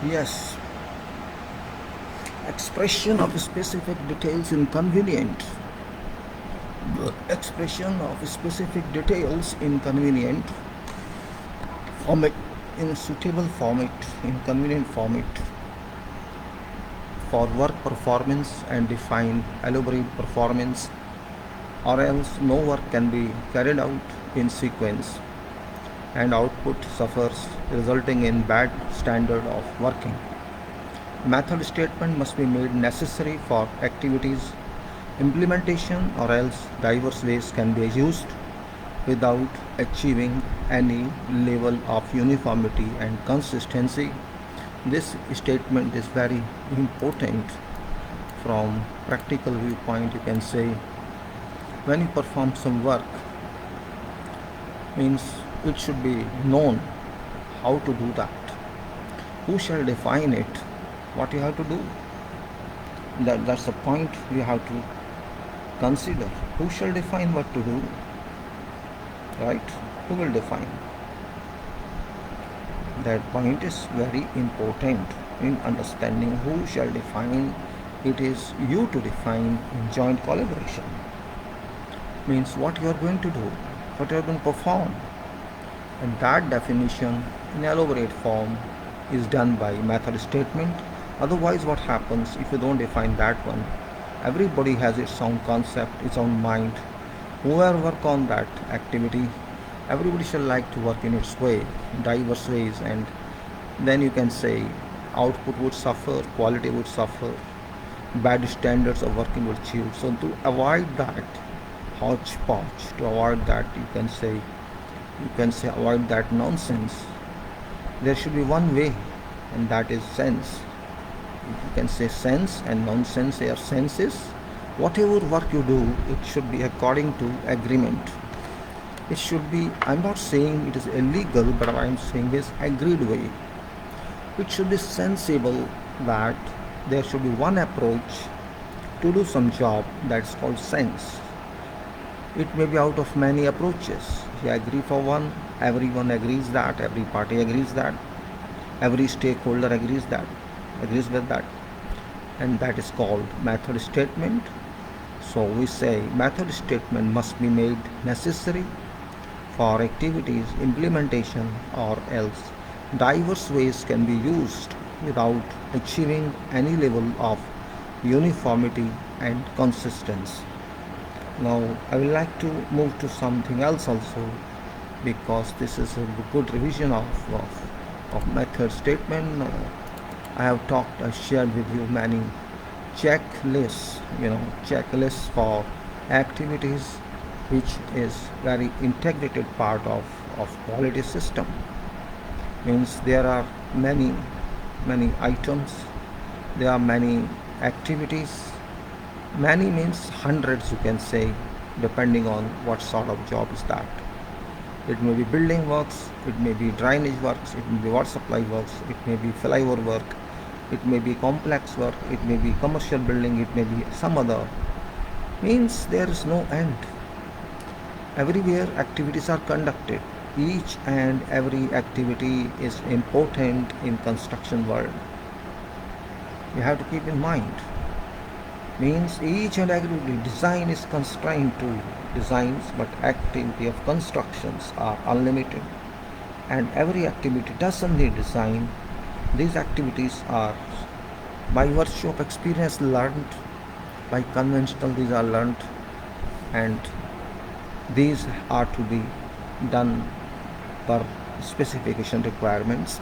Yes, expression of specific details in convenient. The expression of specific details in convenient format, in suitable format, in convenient format for work performance and define elaborate performance, or else no work can be carried out in sequence and output suffers, resulting in bad standard of working. Method statement must be made necessary for activities implementation, or else diverse ways can be used without achieving any level of uniformity and consistency. This statement is very important from practical viewpoint. You can say when you perform some work, means it should be known how to do that. Who shall define it? What you have to do? That's the point we have to consider. Who shall define what to do? Right? Who will define? That point is very important in understanding who shall define. It is you to define in joint collaboration. Means what you are going to do, what you are going to perform. And that definition in elaborate form is done by method statement. Otherwise, what happens if you don't define that one? Everybody has its own concept, its own mind. Whoever work on that activity, everybody shall like to work in its way, diverse ways, and then you can say output would suffer, quality would suffer, bad standards of working would achieve. So to avoid that hodgepodge, to avoid that, you can say avoid that nonsense, there should be one way, and that is sense. You can say sense and nonsense. Here sense is whatever work you do, it should be according to agreement. It should be, I'm not saying it is illegal, but what I'm saying is agreed way. It should be sensible that there should be one approach to do some job, that's called sense. It may be out of many approaches. You agree for one, everyone agrees that, every party agrees that, every stakeholder agrees with that, and that is called method statement. So we say method statement must be made necessary for activities implementation, or else diverse ways can be used without achieving any level of uniformity and consistency. Now I would like to move to something else also, because this is a good revision of method statement. I have shared with you many checklists, checklists for activities, which is very integrated part of quality system. Means there are many items, there are many activities, many means hundreds, you can say, depending on what sort of job is that. It may be building works, it may be drainage works, it may be water supply works, it may be flyover work, it may be complex work, it may be commercial building, it may be some other. Means there is no end. Everywhere activities are conducted. Each and every activity is important in construction world. You have to keep in mind. Means each and every design is constrained to designs, but activity of constructions are unlimited, and every activity doesn't need design. These activities are by virtue of experience learned, by conventional these are learned, and these are to be done per specification requirements.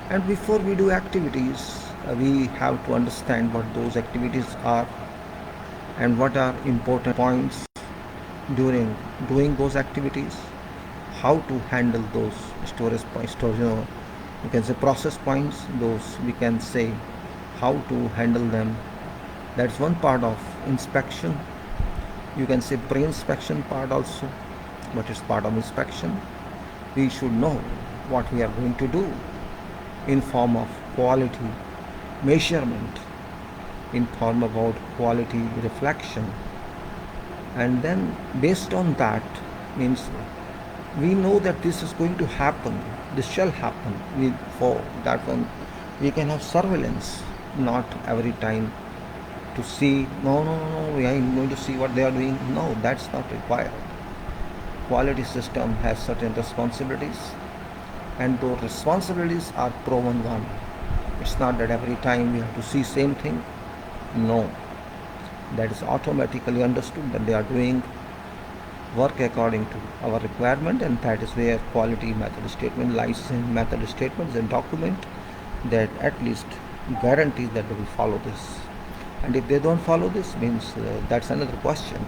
And before we do activities, we have to understand what those activities are and what are important points during doing those activities, how to handle those storage points, you can say process points, those we can say how to handle them. That's one part of inspection. You can say pre-inspection part also, but it's part of inspection. We should know what we are going to do in form of quality measurement, in form about quality reflection, and then based on that, means We know that this is going to happen, this shall happen. For that one, we can have surveillance, not every time to see, no, no, no, no, we are going to see what they are doing. No, that's not required. Quality system has certain responsibilities, and those responsibilities are proven one. It's not that every time we have to see same thing. No, that is automatically understood that they are doing work according to our requirement, and that is where quality method statement lies in method statements and document that at least guarantees that they will follow this. And if they don't follow this, means that's another question.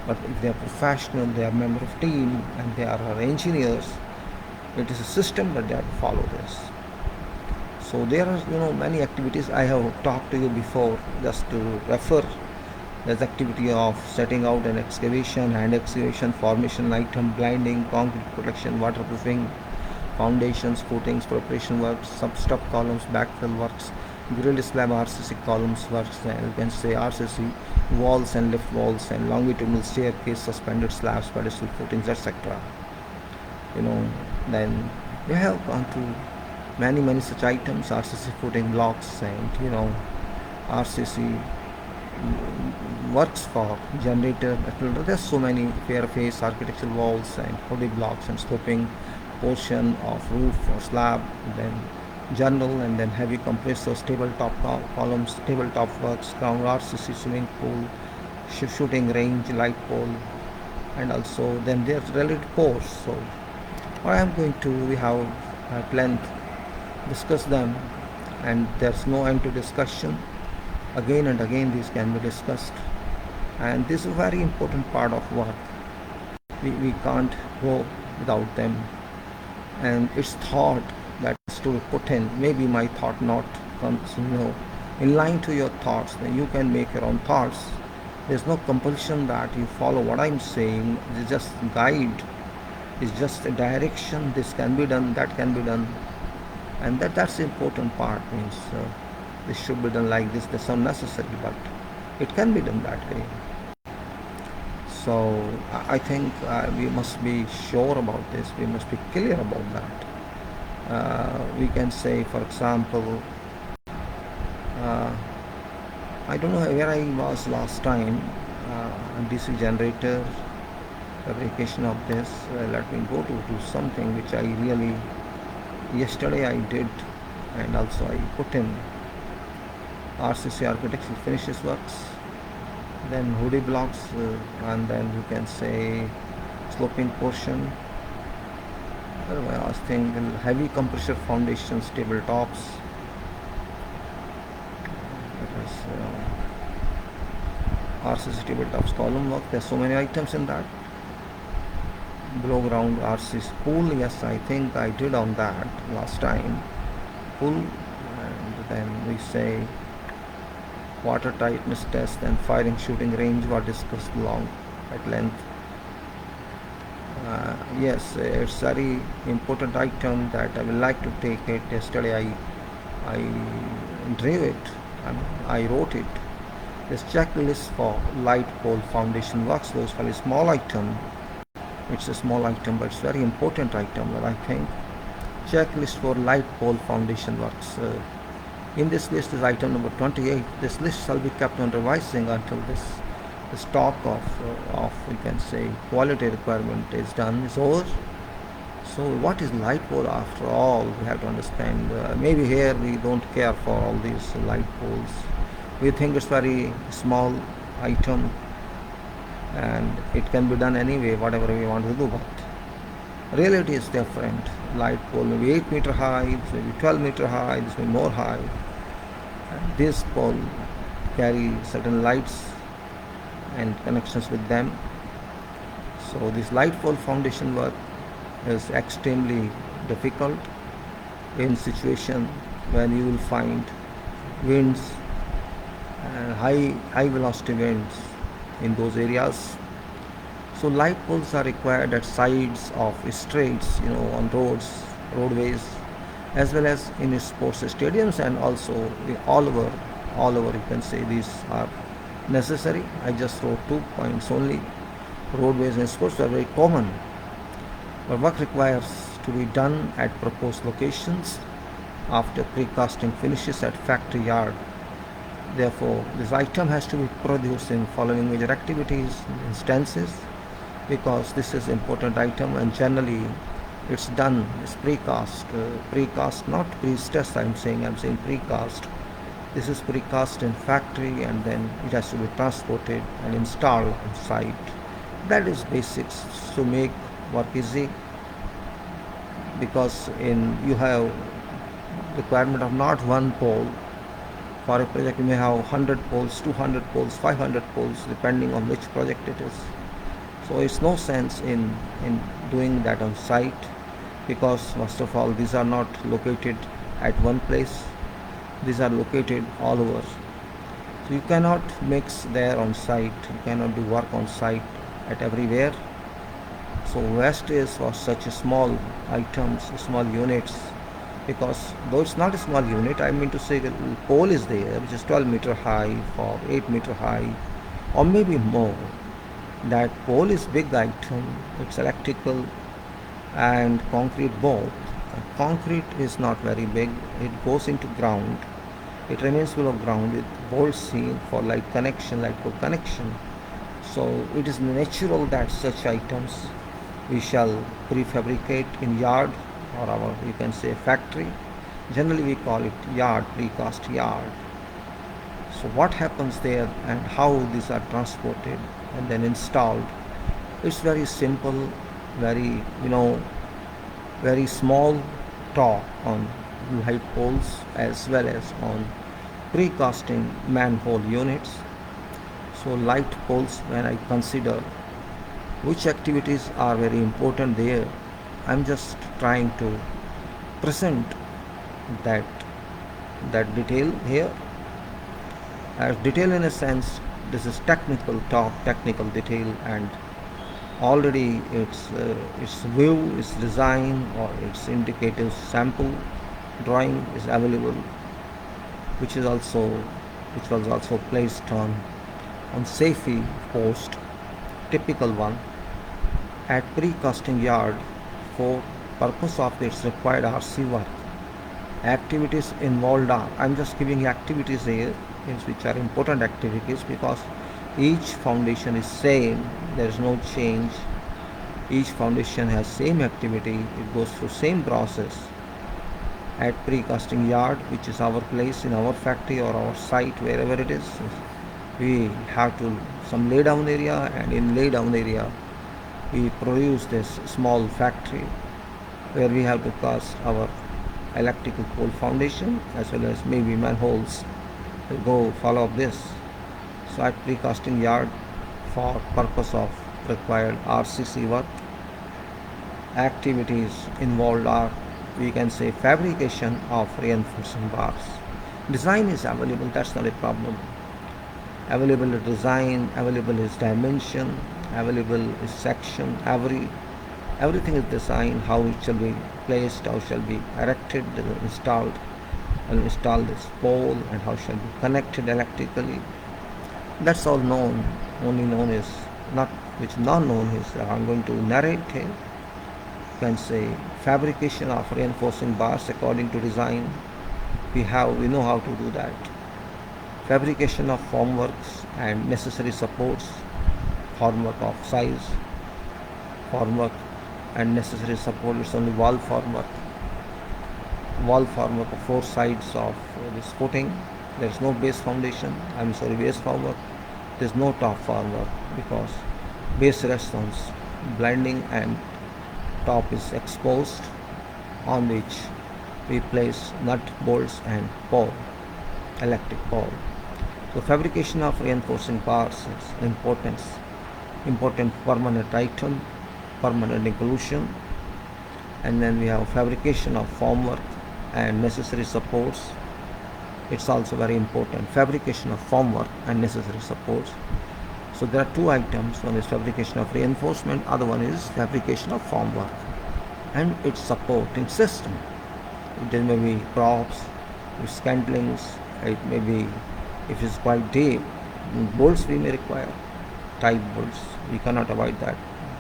But if they are professional, they are member of team, and they are our engineers, it is a system that they have to follow this. So there are many activities I have talked to you before. Just to refer, there's activity of setting out an excavation, hand excavation, formation item, blinding, concrete protection, waterproofing, foundations, footings, preparation works, substruct columns, backfill works, grilled slab RCC columns works, and you can say RCC walls and lift walls and longitudinal staircase, suspended slabs, pedestal footings, etc. Then we have gone through many such items, RCC footing blocks, and RCC works for generator. There's so many fair face architectural walls and hoodie blocks and sloping portion of roof or slab, then general, and then heavy compressors, tabletop columns, tabletop works, ground RCC swimming pool, shooting range, light pole, and also then there's related course. So what I'm going to, we have at length discuss them, and there's no end to discussion. Again and again these can be discussed, and this is a very important part of work. We can't go without them, and it's thought that is to be put in. Maybe my thought not comes in line to your thoughts, then you can make your own thoughts. There's no compulsion that you follow what I'm saying. It's just guide, it's just a direction. This can be done, that can be done, and that's the important part. Means this should be done like this. That's unnecessary, but it can be done that way. So I think we must be sure about this. We must be clear about that. We can say, for example, I don't know where I was last time. DC generator fabrication of this. Let me go to something which I really yesterday I did, and also I put in RCC architectural finishes works, then hoodie blocks, and then you can say sloping portion. I was thinking heavy compressor foundations, tabletops. RCC tabletops column work. There's so many items in that. Below ground RCC pool. Yes, I think I did on that last time. Pool, and then we say water tightness test and firing shooting range were discussed long at length. Yes, it's very important item that I would like to take it. Yesterday I drew it, I wrote it. This checklist for light pole foundation works. Those are a small item. It's a small item, but it's very important item that I think. Checklist for light pole foundation works. In this list is item number 28. This list shall be kept on revising until this stock of we can say quality requirement is done, is over. So what is light pole after all? We have to understand. Maybe here we don't care for all these light poles. We think it's very small item, and it can be done anyway, whatever we want to do. But reality is different. Light pole may be 8 meter high, this may be 12 meter high, this may be more high. And this pole carry certain lights and connections with them. So this light pole foundation work is extremely difficult in situation when you will find winds and high velocity winds in those areas. So light poles are required at sides of streets, on roadways, as well as in sports stadiums, and also all over you can say these are necessary. I just wrote 2 points only. Roadways and sports are very common. The work requires to be done at proposed locations after precasting finishes at factory yard. Therefore, this item has to be produced in following major activities instances, because this is important item and generally it's done, it's precast, not pre-stress. I'm saying precast. This is precast in factory and then it has to be transported and installed on site. That is basics to make work easy, because in you have requirement of not one pole. For a project you may have 100 poles, 200 poles, 500 poles, depending on which project it is. So it's no sense in doing that on site, because first of all these are not located at one place, these are located all over. So you cannot mix there on site, you cannot do work on site at everywhere. So best is for such small items, small units, because though it's not a small unit, I mean to say the pole is there which is 12 meter high or 8 meter high or maybe more. That pole is big item, it's electrical and concrete both. Concrete is not very big, it goes into ground, it remains below ground with bolts seen for light connection, light pole connection. So it is natural that such items we shall prefabricate in yard or our, you can say, factory. Generally we call it yard, precast yard. So what happens there and how these are transported and then installed, it's very simple, very very small torque on light poles as well as on precasting manhole units. So light poles, when I consider which activities are very important there, I'm just trying to present that detail here. As detail in a sense, this is technical talk, technical detail, and already its view, its design or its indicative sample drawing is available, which was also placed on SAFE post, typical one, at precasting yard for purpose of its required RC work. Activities involved are, I'm just giving activities here, which are important activities, because each foundation is same, there is no change. Each foundation has same activity, it goes through same process. At precasting yard, which is our place in our factory or our site, wherever it is, we have to some lay down area, and in lay down area we produce this small factory where we have to cast our electrical pole foundation as well as maybe manholes to go follow up this. So at precasting yard, for purpose of required RCC work, activities involved are, we can say, fabrication of reinforcing bars. Design is available, that's not a problem. Available is design, available is dimension, available is section, everything is designed, how it shall be placed, how shall be erected, installed, and install this pole, and how shall be connected electrically. That's all known. Only known is not, which not known is I'm going to narrate here. You can say fabrication of reinforcing bars according to design. We know how to do that. Fabrication of formworks and necessary supports, formwork of size, formwork and necessary support, it's only wall formwork of four sides of this footing. There is no base foundation, base formwork. There is no top formwork, because base rests on blending and top is exposed, on which we place nut, bolts and pole, electric pole. So fabrication of reinforcing bars is important permanent item, permanent inclusion. And then we have fabrication of formwork and necessary supports. It's also very important, fabrication of formwork and necessary supports. So there are two items, one is fabrication of reinforcement, other one is fabrication of formwork and its supporting system. There may be props, scantlings, it may be, if it's quite deep, bolts we may require, tight bolts, we cannot avoid that,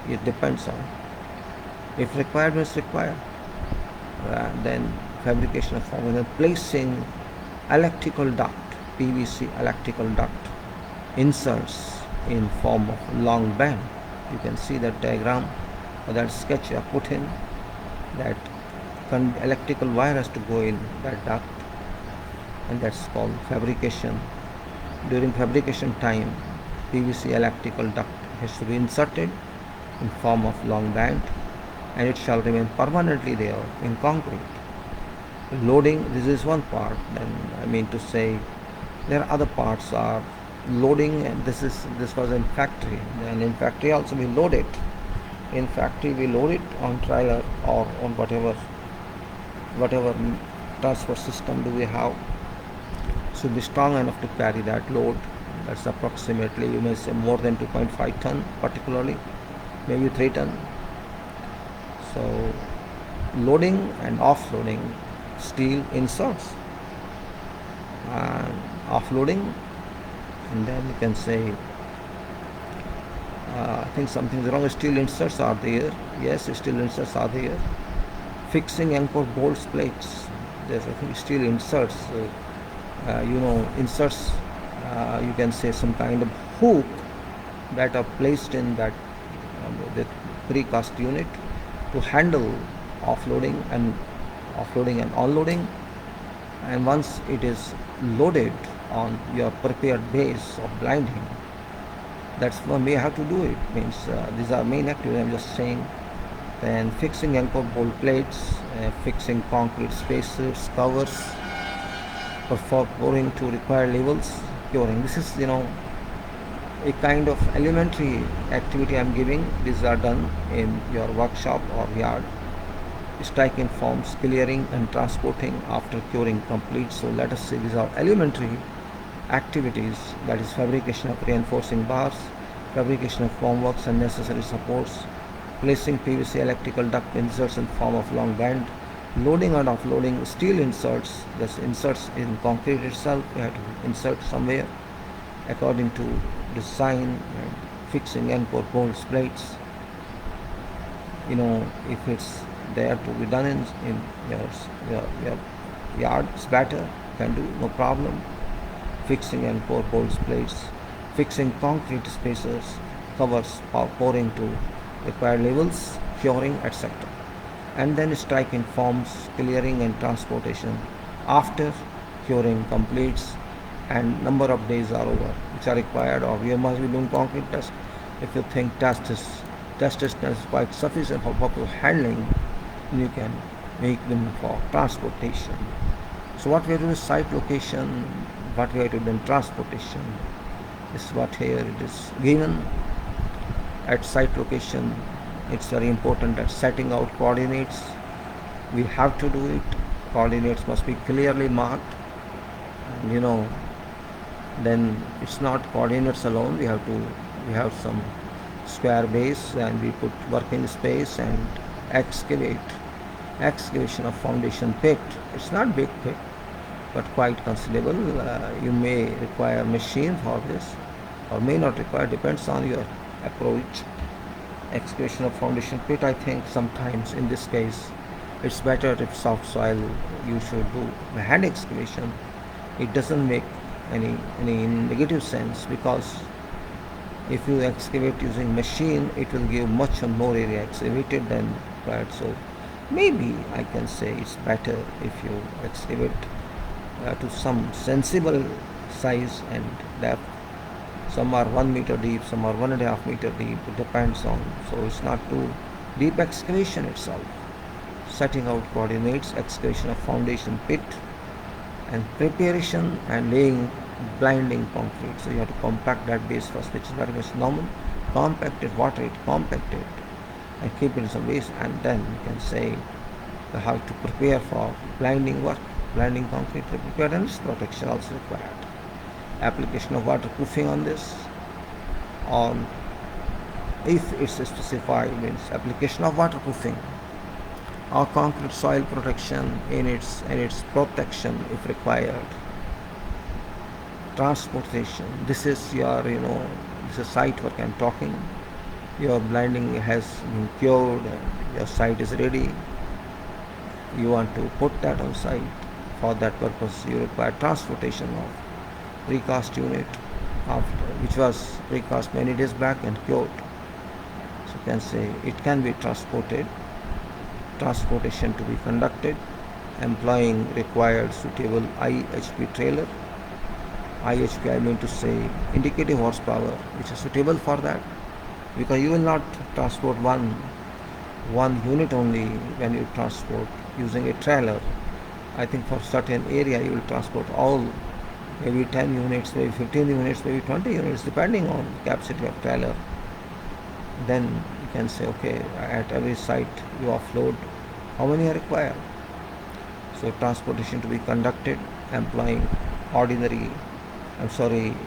it depends on. If required means required. Then fabrication of formula, placing electrical duct, PVC electrical duct inserts in form of long band. You can see that diagram or that sketch I put in, that electrical wire has to go in that duct, and that's called fabrication. During fabrication time, PVC electrical duct has to be inserted in form of long band, and it shall remain permanently there in concrete. Loading, this is one part. Then I mean to say there are other parts are loading, and this was in factory. And in factory also we load it. In factory we load it on trailer or on whatever transport system do we have, should be strong enough to carry that load. That's approximately, you may say, more than 2.5 ton, particularly maybe 3 ton. So loading and offloading steel inserts, and offloading, and then you can say I think something's wrong. Steel inserts are there. Yes, steel inserts are there. Fixing anchor bolts plates. There's, I think, steel inserts. Inserts. You can say some kind of hook that are placed in that the precast unit to handle offloading and unloading. And once it is loaded on your prepared base of blinding, that's when we have to do it. Means these are main activities I'm just saying. Then fixing anchor bolt plates, fixing concrete spacers, covers, for pouring to required levels, curing. This is a kind of elementary activity I'm giving. These are done in your workshop or yard. Striking forms, clearing and transporting after curing complete. So let us say these are elementary activities, that is fabrication of reinforcing bars, fabrication of formworks and necessary supports, placing PVC electrical duct inserts in form of long band, loading and offloading steel inserts. This inserts in concrete itself, you have to insert somewhere according to design, and fixing anchor bolts plates. If it's there to be done in your yard, it's better, you can do, no problem. Fixing and pour bolts plates, fixing concrete spacers, covers, pouring to required levels, curing, etc. And then striking forms, clearing and transportation after curing completes and number of days are over which are required, or you must be doing concrete test. If you think test is quite sufficient for proper handling, you can make them for transportation. So what we have to do is site location, what we have to do in transportation. This is what here it is given. At site location, it's very important that setting out coordinates. We have to do it. Coordinates must be clearly marked. And then it's not coordinates alone. We have some square base, and we put working space and excavation of foundation pit. It's not big pit, but quite considerable. You may require machine for this or may not require, depends on your approach. Excavation of foundation pit, I think sometimes in this case it's better if soft soil you should do. Hand excavation, it doesn't make any negative sense, because if you excavate using machine, it will give much more area excavated than required. So maybe I can say it's better if you excavate to some sensible size and depth. Some are 1 meter deep, some are 1.5 meter deep. It depends on. So it's not too deep excavation itself. Setting out coordinates, excavation of foundation pit, and preparation and laying blinding concrete. So you have to compact that base first, which is very much normal. Compact it, water it, compact it, and keep it in some base, and then you can say you have to prepare for blinding work, blinding concrete to prepare, and its protection also required. Application of waterproofing on this, on if it's specified, means application of waterproofing or concrete soil protection in its protection if required. Transportation, this is your this is site work I'm talking. Your blinding has been cured and your site is ready. You want to put that on site. For that purpose, you require transportation of precast unit after which was precast many days back and cured. So you can say it can be transported. Transportation to be conducted, employing required suitable IHP trailer. IHP, I mean to say indicative horsepower, which is suitable for that, because you will not transport one unit only when you transport using a trailer. I think for certain area you will transport all, maybe 10 units, maybe 15 units, maybe 20 units, depending on capacity of trailer. Then you can say, okay, at every site you offload how many are required. So transportation to be conducted, employing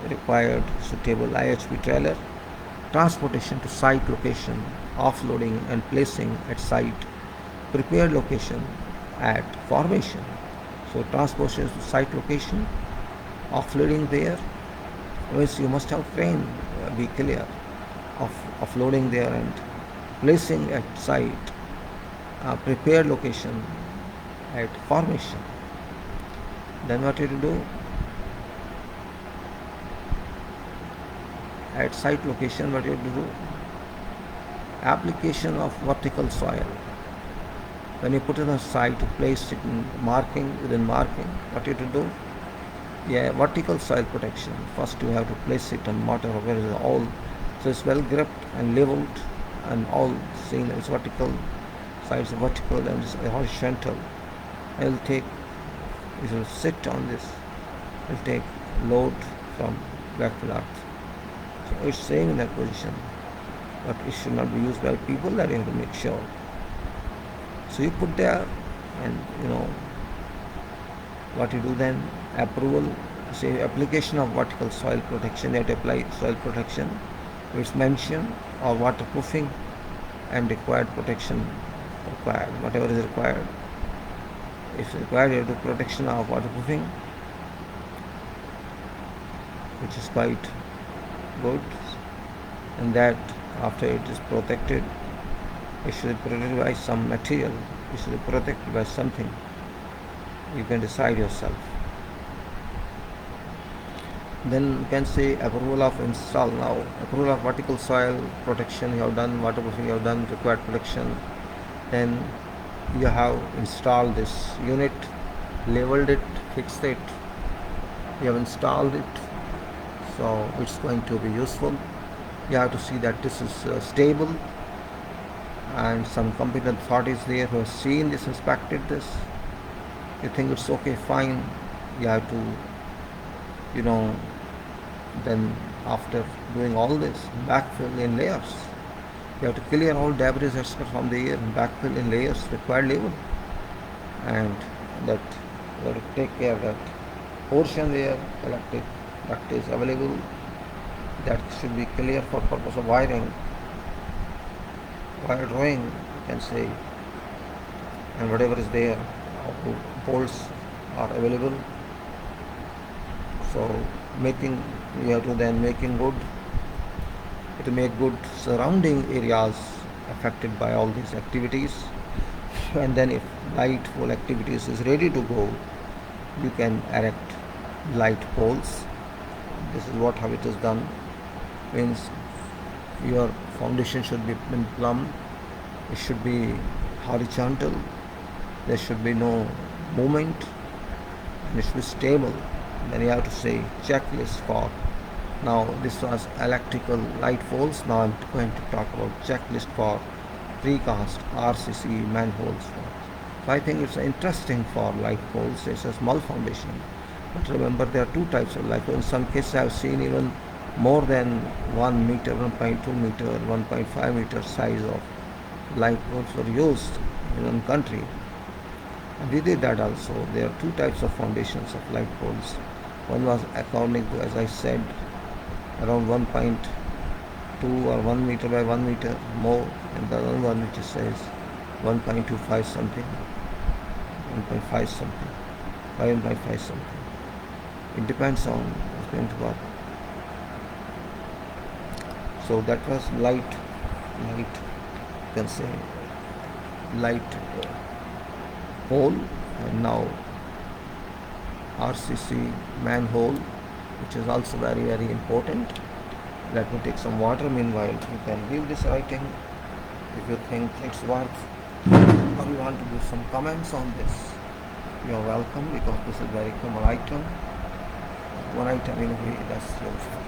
required suitable IHP trailer. Transportation to site location, offloading and placing at site, prepared location at formation. So transportation to site location, offloading there, means you must have crane, be clear, of offloading there and placing at site, prepared location at formation. Then what you do? At site location, what you have to do? Application of vertical soil. When you put it on site, place it in within marking, what you have to do? Yeah, vertical soil protection. First you have to place it on mortar where it is all, so it's well gripped and leveled and all seen as vertical, sides vertical and horizontal. It will sit on this, it will take load from back to earth. So it's same in that position, but it should not be used by people, that you have to make sure. So you put there, and what you do then, approval, say application of vertical soil protection, you have to apply soil protection, it's mentioned, or waterproofing and required protection required, whatever is required. If required, you have to do protection of waterproofing, which is quite good, and that after it is protected, it should be protected by some material, it should be protected by something. You can decide yourself. Then you can say approval of install. Now approval of vertical soil protection you have done, waterproofing you have done, required protection. Then you have installed this unit, leveled it, fixed it, you have installed it, so it's going to be useful. You have to see that this is stable, and some competent parties there who have seen this, inspected this. You think it's okay, fine. You have to, then after doing all this, backfill in layers. You have to clear all debris from the air and backfill in layers, required level, and that you have to take care of that portion there, electric duct is available, that should be clear for purpose of wiring, wire drawing, you can say, and whatever is there, bolts are available. So you have to then making good, to make good surrounding areas affected by all these activities, and then if light pole activities is ready to go, you can erect light poles. This is how it is done. Means your foundation should be plumb, it should be horizontal, there should be no movement, and it should be stable. Then you have to say checklist for. Now this was electrical light poles. Now I'm going to talk about checklist for precast RCC manholes. So I think it's interesting for light poles. It's a small foundation, but remember there are two types of light poles. In some cases I have seen even more than 1 meter, 1.2 meter, 1.5 meter size of light poles were used in one country. And we did that also. There are two types of foundations of light poles. One was according to, as I said, around 1.2 or 1 meter by 1 meter more, and the other one which says 1.25 something, 1.5 something, 1.5 something. It depends on what's going to work. So that was light light, you can say light hole, and now RCC manhole, which is also very important. Let me take some water. Meanwhile, you can give this writing if you think it's worth, or you want to give some comments on this. You are welcome, because this is very common item. One item in a way that's useful.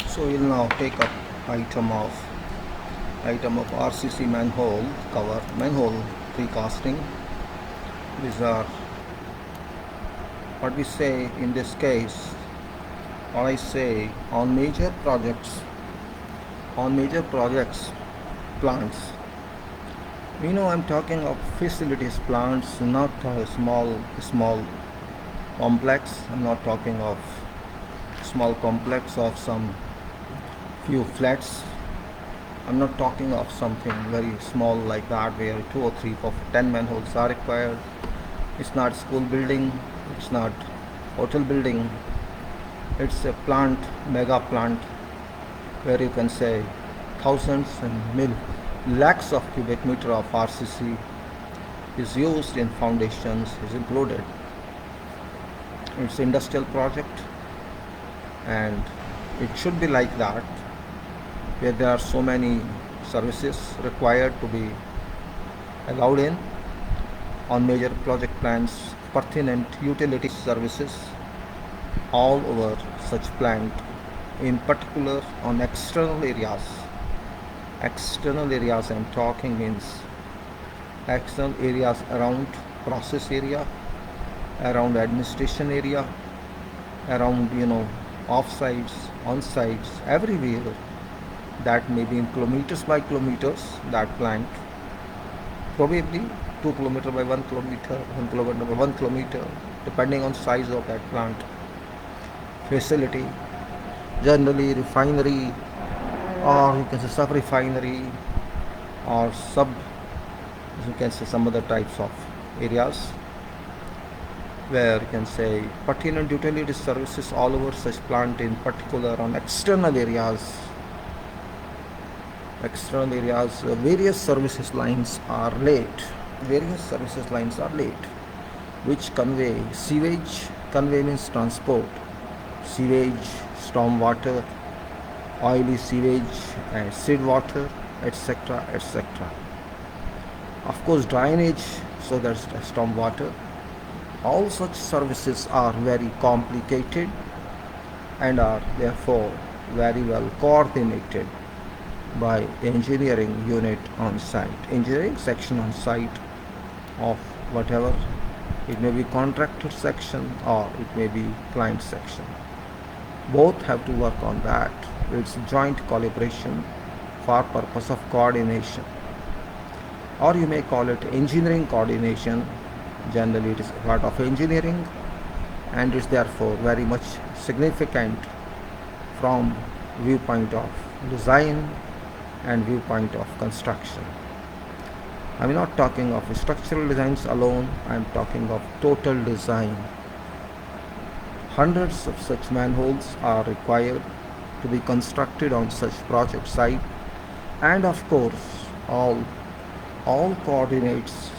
So we'll now take up item of RCC manhole cover, manhole precasting. These are what we say in this case, or I say on major projects, plants. I'm talking of facilities plants, not a small complex. I'm not talking of small complex of some few flats. I'm not talking of something very small like that where 2 or 3 or 10 manholes are required. It's not school building, it's not hotel building. It's a plant, mega plant, where you can say thousands and lakhs of cubic meter of RCC is used in foundations, is included. It's industrial project, and it should be like that, where there are so many services required to be allowed in on major project plans, pertinent utility services all over such plant, in particular on external areas. External areas I'm talking means external areas around process area, around administration area, around off-sites, on-sites, everywhere. That may be in kilometers by kilometers, that plant, probably 2 kilometer by 1 kilometer, 1 kilometer by 1 kilometer, depending on size of that plant. Facility, generally refinery, or you can say sub refinery, or you can say some other types of areas where you can say pertinent utility services all over such plant, in particular on external areas. Various services lines are laid, which convey sewage. Convey means transport sewage, storm water, oily sewage, acid water, etc. Of course drainage, so that's storm water. All such services are very complicated and are therefore very well coordinated by engineering unit on site, engineering section on site of whatever. It may be contractor section or it may be client section. Both have to work on that. It's joint collaboration for purpose of coordination, or you may call it engineering coordination. Generally it is part of engineering, and is therefore very much significant from viewpoint of design and viewpoint of construction. I'm not talking of structural designs alone, I'm talking of total design. Hundreds of such manholes are required to be constructed on such project site, and of course all coordinates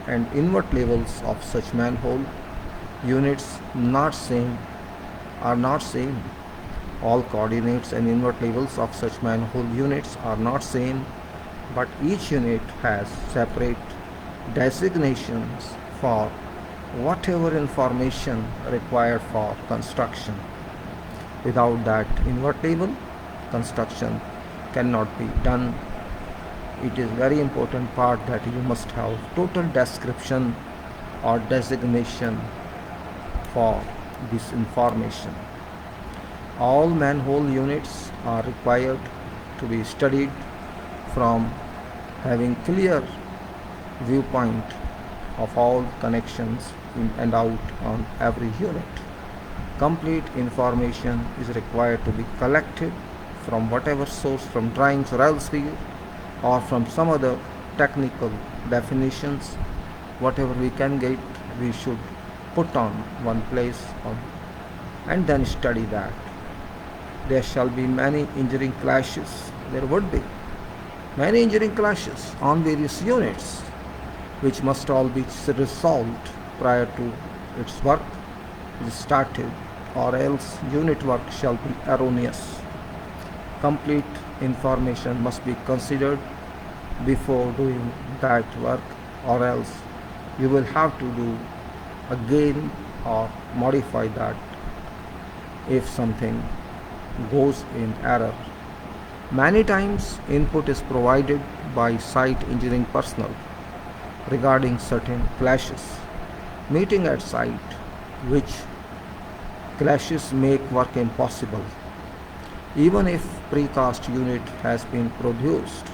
and invert levels of such manhole units are not same. All coordinates and invert levels of such manhole units are not same, but each unit has separate designations for whatever information required for construction. Without that invert level, construction cannot be done. It is very important part that you must have total description or designation for this information. All manhole units are required to be studied from having clear viewpoint of all connections in and out on every unit. Complete information is required to be collected from whatever source, from drawings or elsewhere, or from some other technical definitions. Whatever we can get, we should put on one place and then study that. There shall be many engineering clashes. There would be many engineering clashes on various units, which must all be resolved prior to its work is started, or else unit work shall be erroneous. Complete information must be considered before doing that work, or else you will have to do again or modify that if something goes in error. Many times input is provided by site engineering personnel regarding certain clashes. Meeting at site, which Clashes make work impossible. Even if precast unit has been produced,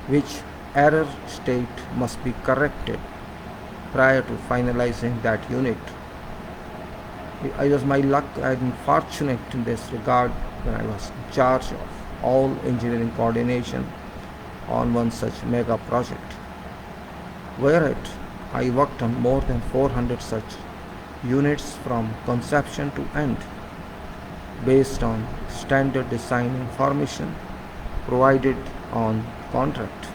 which error state must be corrected prior to finalizing that unit. It was my luck and fortunate in this regard when I was in charge of all engineering coordination on one such mega project, whereat I worked on more than 400 such units from conception to end, based on standard design information provided on contract.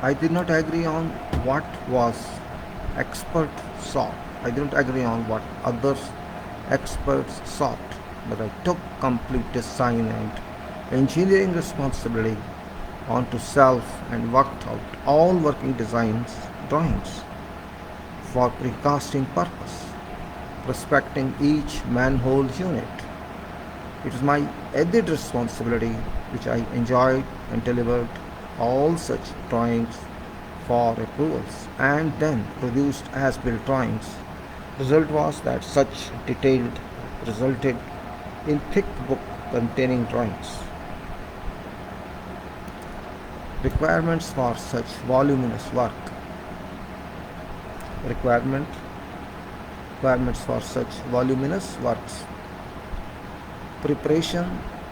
I did not agree on what was expert sought. I didn't agree on what others experts sought, but I took complete design and engineering responsibility onto self and worked out all working designs drawings for precasting purpose, respecting each manhole unit. It was my added responsibility which I enjoyed and delivered all such drawings for approvals and then produced as-built drawings. Result was that such detailed resulted in thick book containing drawings. Requirements for such voluminous work. Requirements for such voluminous works. Preparation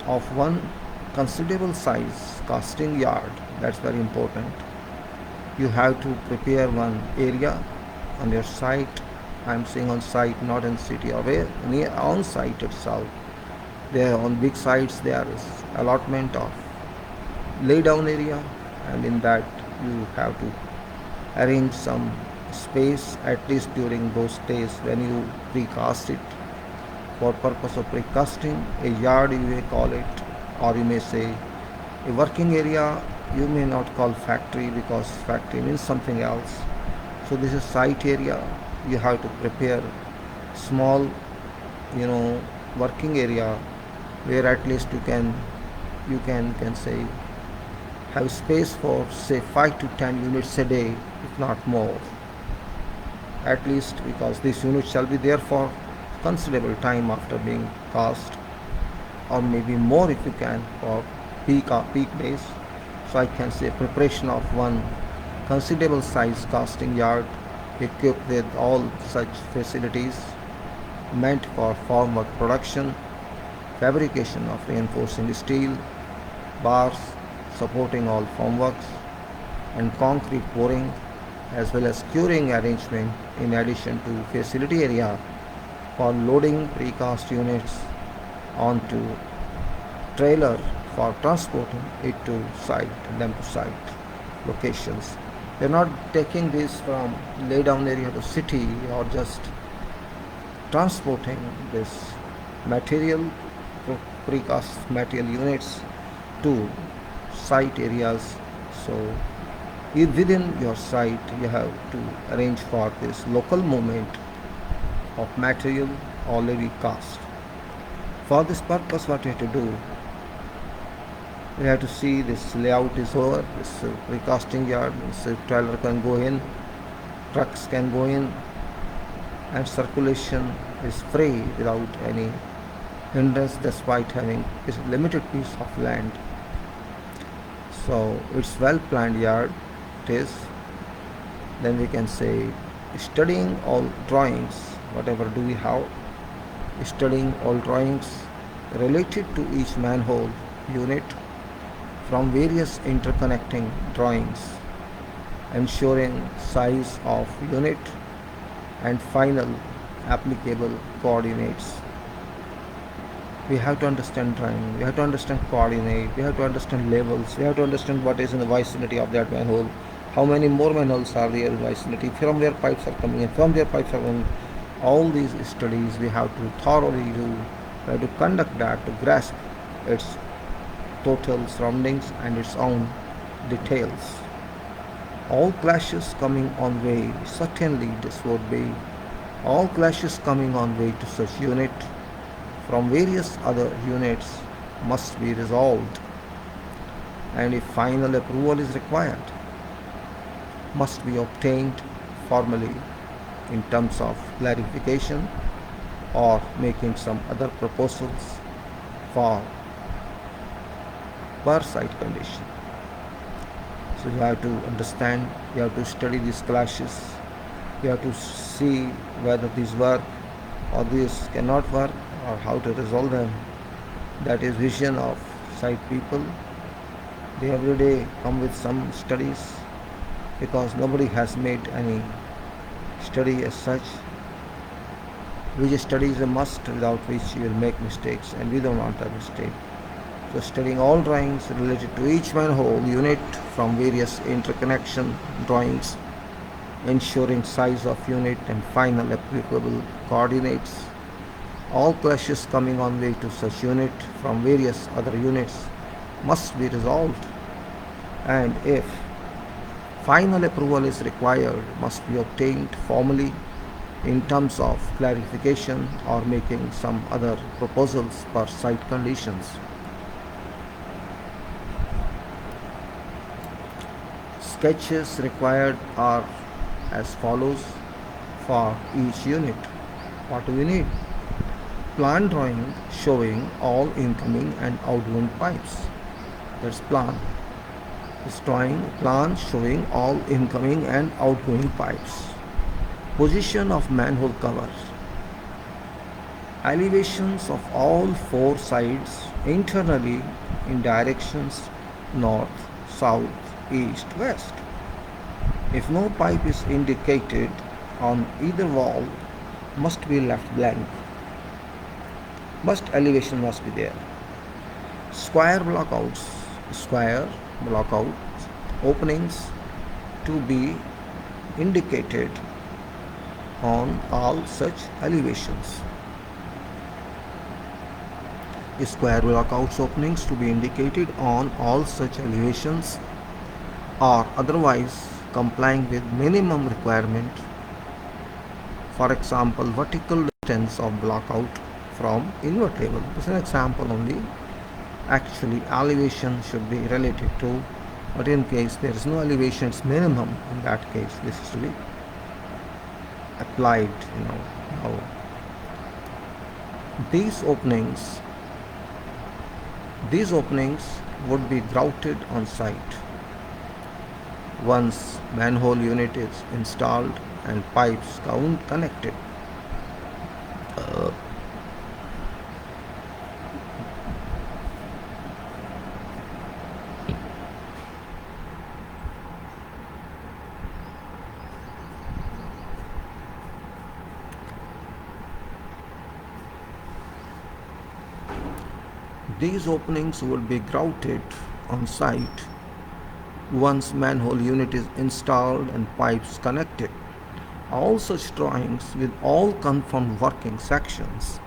of one considerable size casting yard. That's very important. You have to prepare one area on your site. I'm saying on site, not in city or where, near on site itself. There on big sites there is allotment of lay down area, and in that you have to arrange some space at least during those days when you precast it. For purpose of precasting, a yard you may call it, or you may say a working area. You may not call factory because factory means something else. So this is site area. You have to prepare small, working area where at least you can say have space for say 5 to 10 units a day, if not more. At least because this unit shall be there for considerable time after being cast, or maybe more if you can for peak days. So I can say preparation of one considerable size casting yard equipped with all such facilities meant for formwork production, fabrication of reinforcing steel, bars supporting all formworks, and concrete pouring, as well as curing arrangement in addition to facility area for loading precast units onto trailer for transporting it to site locations. They're not taking this from lay down area to city or just transporting this material, precast material units to site areas. So within your site you have to arrange for this local movement of material already cast. For this purpose, what you have to do, you have to see this layout is over, this precasting yard, this trailer can go in, trucks can go in, and circulation is free without any hindrance despite having a limited piece of land. So it's well planned yard it is. Then we can say studying all drawings, whatever do we have, studying all drawings related to each manhole unit from various interconnecting drawings, ensuring size of unit and final applicable coordinates. We have to understand drawing, we have to understand coordinate, we have to understand levels, we have to understand what is in the vicinity of that manhole, how many more manholes are there in vicinity, from where pipes are coming in, from where pipes are coming. All these studies we have to thoroughly do. We have to conduct that to grasp its total surroundings and its own details. All clashes coming on way, certainly this would be all clashes coming on way to such unit from various other units must be resolved, and if final approval is required, must be obtained formally in terms of clarification or making some other proposals for per site condition. So you have to understand, you have to study these clashes, you have to see whether these work or these cannot work or how to resolve them. That is vision of site people. They every day come with some studies because nobody has made any study as such. Which study is a must, without which you will make mistakes, and we don't want a mistake. So studying all drawings related to each manhole unit from various interconnection drawings, ensuring size of unit and final applicable coordinates. All clashes coming on way to such unit from various other units must be resolved, and if final approval is required, must be obtained formally in terms of clarification or making some other proposals per site conditions. Sketches required are as follows for each unit. What do we need? Plan drawing showing all incoming and outgoing pipes. That's plan. This drawing plan showing all incoming and outgoing pipes. Position of manhole cover. Elevations of all four sides internally in directions north, south, east, west. If no pipe is indicated on either wall, must be left blank. Elevation must be there. Square blockouts openings to be indicated on all such elevations. Square blockouts openings to be indicated on all such elevations or otherwise complying with minimum requirement. For example, vertical distance of blockout from invertible. This is an example only. Actually, elevation should be related to, but in case there is no elevation, it's minimum. In that case, this is to be applied. Now these openings would be grouted on site once manhole unit is installed and pipes connected. These openings would be grouted on site once manhole unit is installed and pipes connected. All such drawings with all confirmed working sections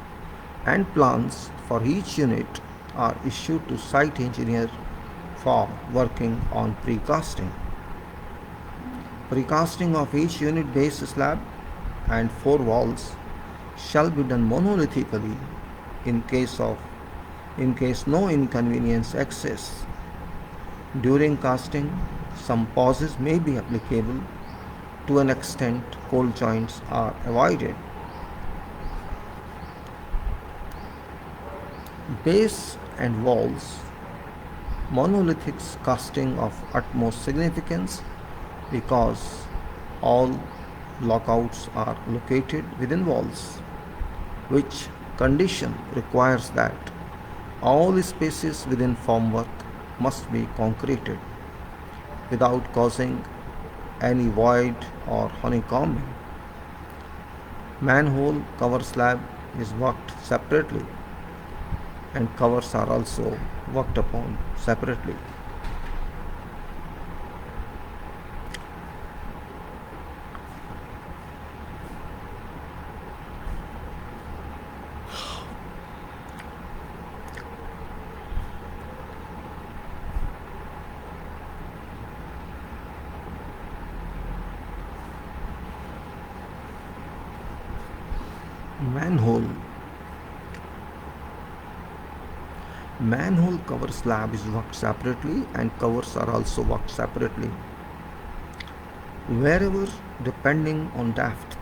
and plans for each unit are issued to site engineer for working on precasting. Precasting of each unit base slab and four walls shall be done monolithically in case no inconvenience exists. During casting, some pauses may be applicable. To an extent, cold joints are avoided. Base and walls. Monolithic casting of utmost significance because all lockouts are located within walls, which condition requires that all spaces within formwork must be concreted without causing any void or honeycombing. Manhole cover slab is worked separately and covers are also worked upon separately. Manhole cover slab is worked separately and covers are also worked separately. Wherever, depending on depth,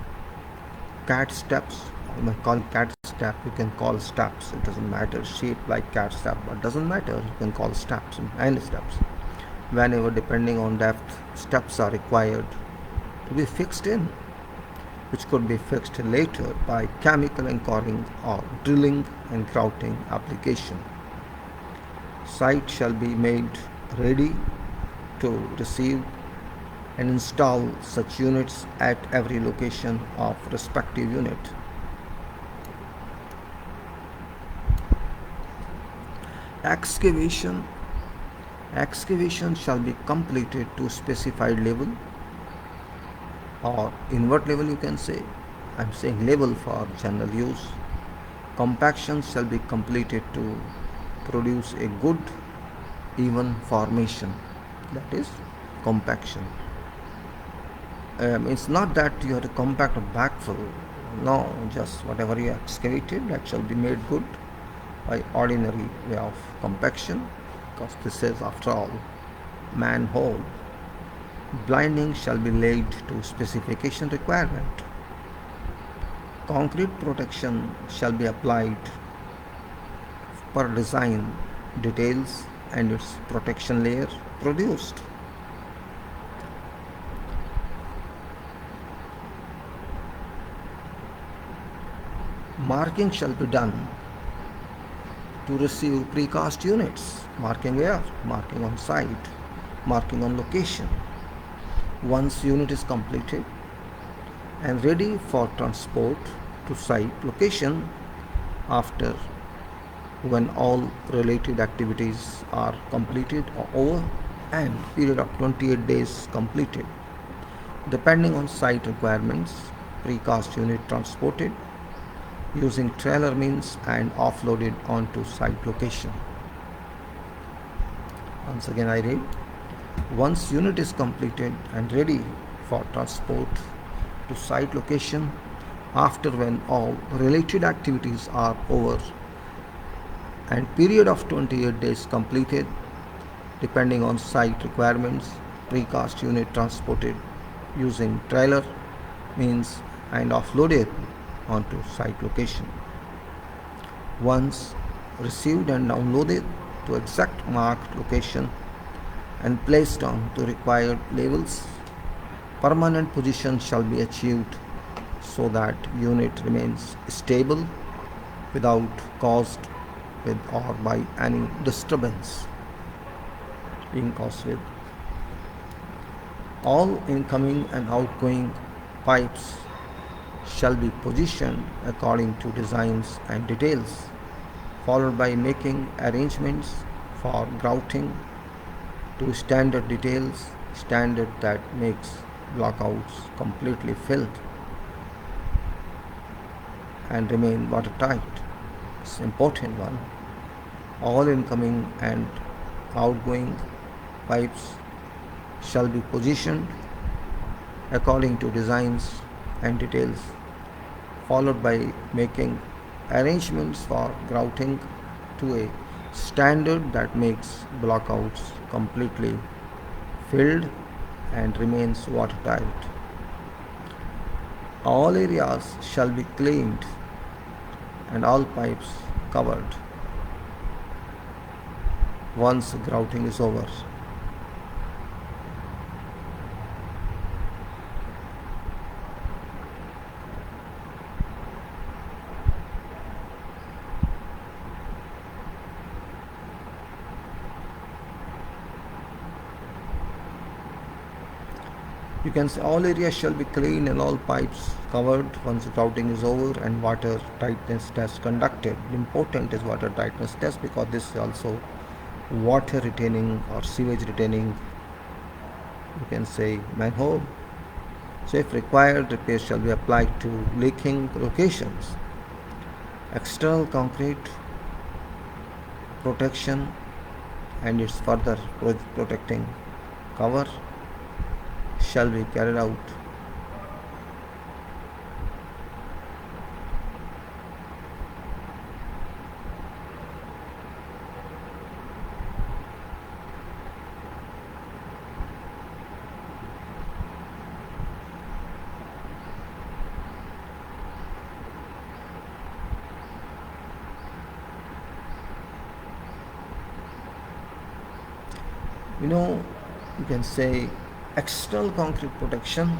cat steps. You might call cat step, you can call steps, it doesn't matter, shaped like cat step, but doesn't matter, you can call steps and steps. Whenever, depending on depth, steps are required to be fixed in, which could be fixed later by chemical anchoring or drilling and grouting application. Site shall be made ready to receive and install such units at every location of respective unit. Excavation shall be completed to specified level, or in what level you can say. I'm saying level for general use. Compaction shall be completed to produce a good even formation, that is compaction. It's not that you have to compact a backfill, no, just whatever you excavated that shall be made good by ordinary way of compaction, because this is after all manhole. Blinding shall be laid to specification requirement. Concrete protection shall be applied per design details and its protection layer produced. Marking shall be done to receive precast units. Marking where? Marking on site, marking on location. Once unit is completed and ready for transport to site location, after when all related activities are completed or over and period of 28 days completed, depending on site requirements, precast unit transported using trailer means and offloaded onto site location. Once again I read, once unit is completed and ready for transport to site location, after when all related activities are over and period of 28 days completed, depending on site requirements, precast unit transported using trailer means and offloaded onto site location. Once received and downloaded to exact marked location and placed on to required levels, permanent position shall be achieved so that unit remains stable without caused with or by any disturbance being caused with. All incoming and outgoing pipes shall be positioned according to designs and details, followed by making arrangements for grouting to standard details, standard that makes blockouts completely filled and remain watertight. It's an important one. All incoming and outgoing pipes shall be positioned according to designs and details, followed by making arrangements for grouting to a standard that makes blockouts completely filled and remains watertight. All areas shall be cleaned and all pipes covered once grouting is over. You can say all areas shall be clean and all pipes covered once the grouting is over and water tightness test conducted. Important is water tightness test because this is also water retaining or sewage retaining, you can say, manhole. So if required, repairs shall be applied to leaking locations. External concrete protection and its further protecting cover shall be carried out. You know, you can say external concrete protection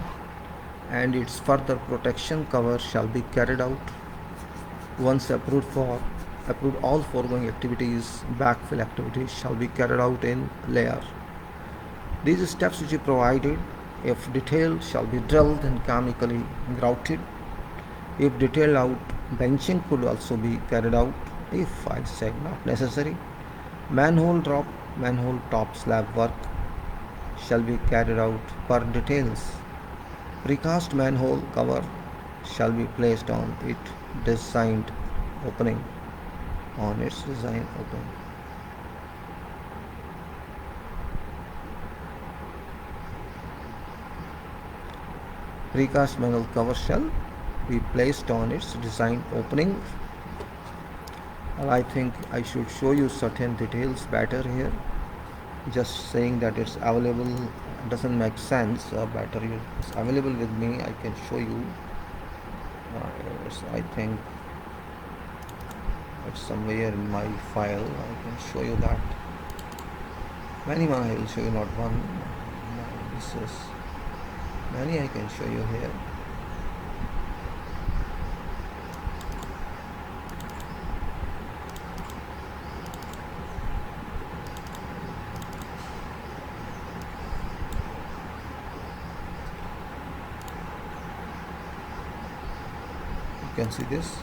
and its further protection cover shall be carried out once approved all foregoing activities. Backfill activities shall be carried out in layer. These steps which are provided, if detailed, shall be drilled and chemically grouted. If detailed out, benching could also be carried out if I say not necessary. Manhole drop, manhole top slab work shall be carried out per details. Precast manhole cover shall be placed on its designed opening. On its design opening. Precast manhole cover shall be placed on its design opening. And I think I should show you certain details better here. Just saying that it's available doesn't make sense. Better it's available with me. I can show you. I think it's somewhere in my file. I can show you that. Many one I will show you, not one. No, this is many I can show you here. You can see this.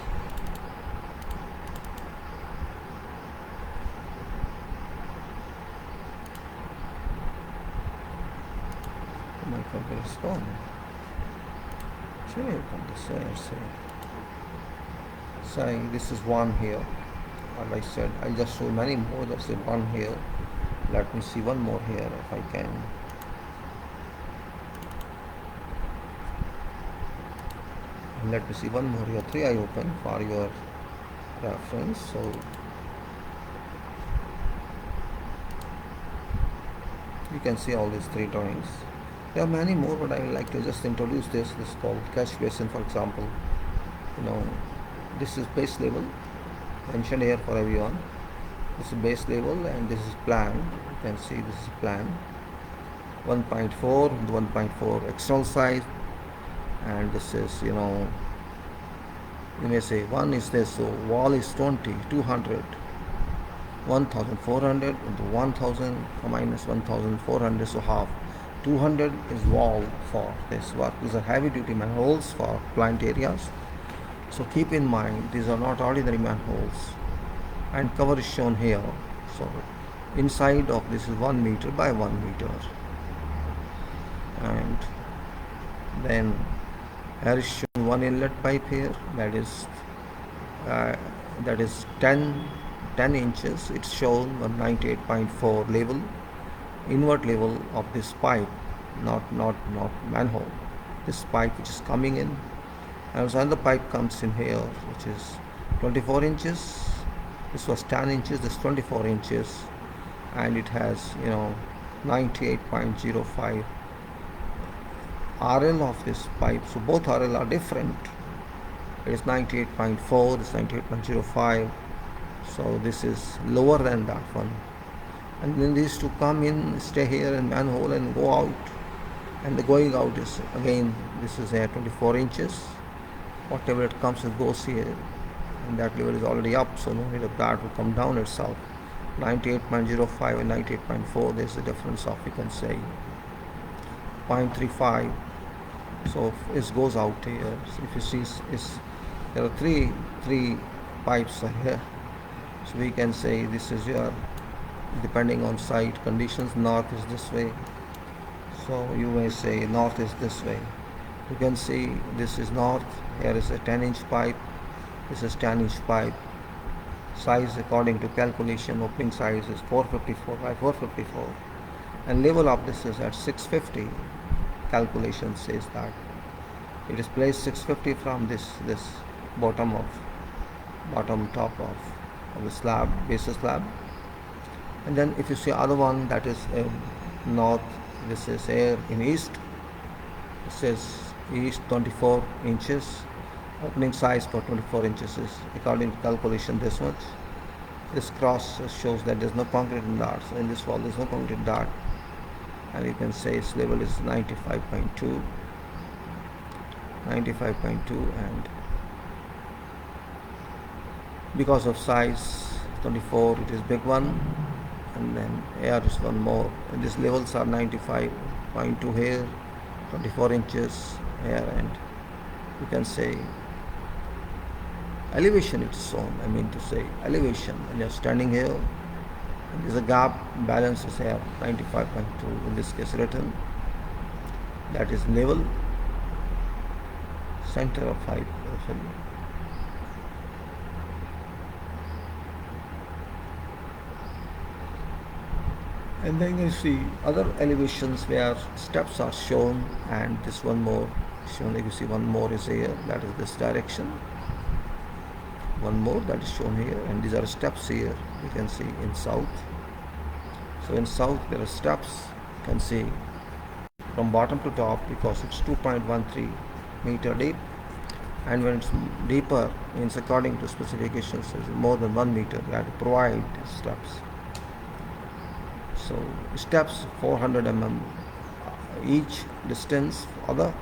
My computer is gone. Should I open this? Say this is one here. As I said, I'll just show many more. That's the one here. Let me see one more here if I can. Let me see one more here. 3 I open for your reference. So you can see all these 3 drawings. There are many more, but I would like to just introduce this. This is called catch basin, for example. This is base level mentioned here for everyone. This is base level and this is plan. You can see this is plan 1.4 and 1.4 external side, and this is you may say one is this. So wall is 20, 200, 1400 into 1000 minus 1400, so half. 200 is wall for this work. These are heavy duty manholes for plant areas. So keep in mind, these are not ordinary manholes. And cover is shown here. So inside of this is 1 meter by 1 meter. And then here is shown one inlet pipe here. That is 10 inches. It's shown 98.4 level. Invert level of this pipe, not manhole. This pipe which is coming in, and so another pipe comes in here which is 24 inches. This was 10 inches. This 24 inches, and it has 98.05 RL of this pipe. So both RL are different. It is 98.4. This 98.05. So this is lower than that one. And then these to come in, stay here in manhole and go out, and the going out is again, this is 24 inches. Whatever it comes, it goes here, and that level is already up, so no need of that to come down itself. 98.05 and 98.4, there's a difference of, you can say, 0.35. So it goes out here. So if you see, there are three pipes here. So we can say this is your, depending on site conditions, north is this way. So you may say north is this way. You can see this is north. Here is a 10-inch pipe. This is 10-inch pipe. Size according to calculation, opening size is 454 by 454. And level of this is at 650. Calculation says that it is placed 650 from this bottom top of the slab, basis slab. And then if you see other one, that is north, this is here in east. It says east 24 inches. Opening size for 24 inches is according to calculation this much. This cross shows that there is no concrete in that. So in this wall there is no concrete dart. and you can say its level is 95.2, and because of size 24 it is big one, and then here is one more, and these levels are 95.2 here, 24 inches here, and you can say elevation it's shown. I mean to say elevation, and you're standing here, and there's a gap, balance is here 95.2 in this case written, that is level, center of height. And then you see other elevations where steps are shown, and this one more shown. Like you see one more is here, that is this direction, one more that is shown here, and these are steps here, you can see in south. So in south there are steps, you can see from bottom to top, because it's 2.13 meter deep, and when it's deeper, means according to specifications is more than 1 meter, you have to provide steps. So steps 400 mm each distance other,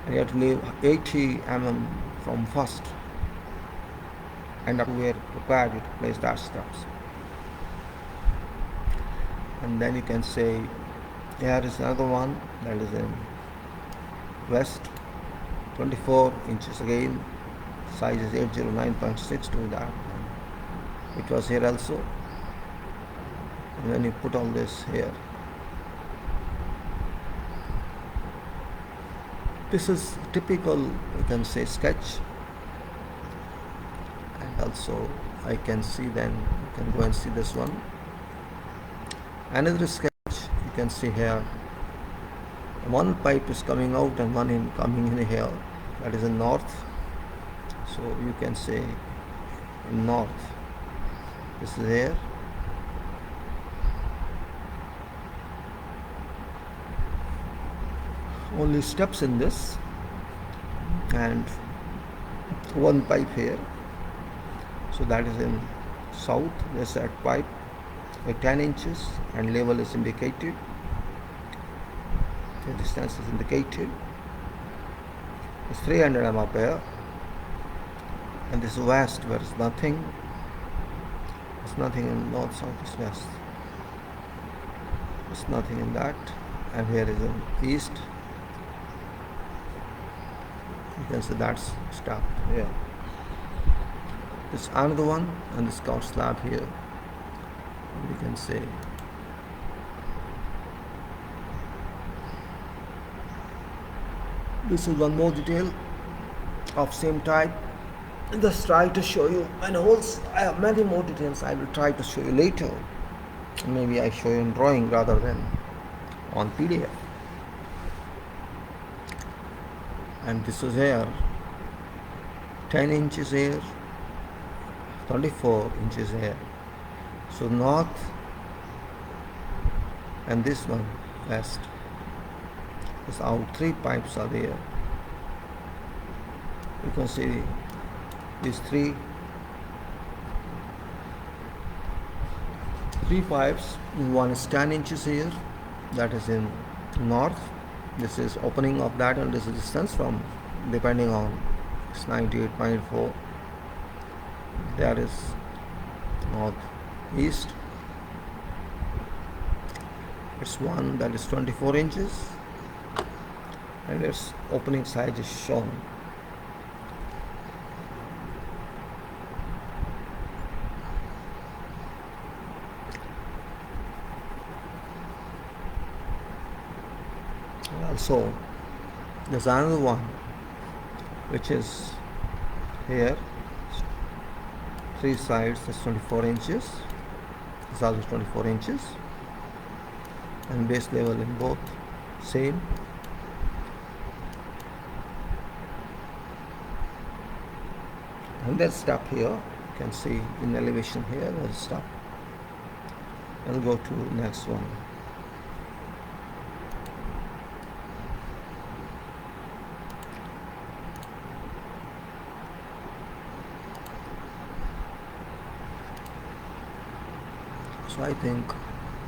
and you have to leave 80 mm from first, and up where required you to place that steps. And then you can say here is another one that is in west, 24 inches again, size is 809.6 to that, it was here also. And then you put all this here. This is typical, you can say, sketch, and also I can see, then you can go and see this one. Another sketch, you can see here, one pipe is coming out and one coming in here, that is in north. So you can say in north, this is here, only steps in this, and one pipe here. So that is in south, there's that pipe with 10 inches, and level is indicated, the distance is indicated, it's 300 mm up here. And this is west, where is nothing, there's nothing in north, south, is west, there's nothing in that. And here is in east, you can see that's stopped here. This another one, and this got slab here, and you can say this is one more detail of same type. Just try to show you, and also I have many more details I will try to show you later. Maybe I show you in drawing rather than on PDF. And this is here 10 inches here, 24 inches here. So north, and this one west. This out, 3 pipes are there. You can see these three pipes. One is 10 inches here, that is in north. This is opening of that, and this is distance from, depending on, it's 98.4. There is north east. It's one that is 24 inches, and its opening size is shown. Also, there's another one which is here, 3 sides, that's 24 inches. This is also 24 inches, and base level in both same. And there's step here, you can see in elevation here, there's a step. I'll go to next one. So I think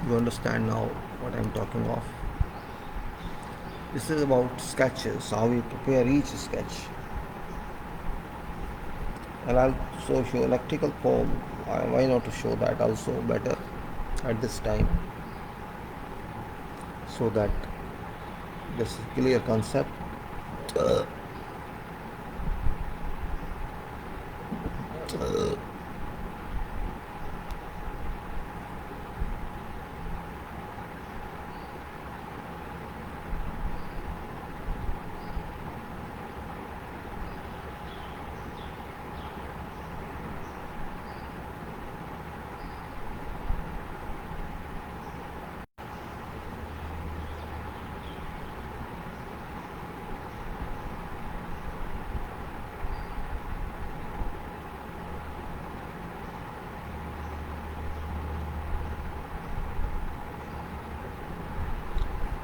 you understand now what I'm talking of. This is about sketches, how we prepare each sketch. And I'll also show electrical pole. Why not to show that also better at this time, so that this is clear concept.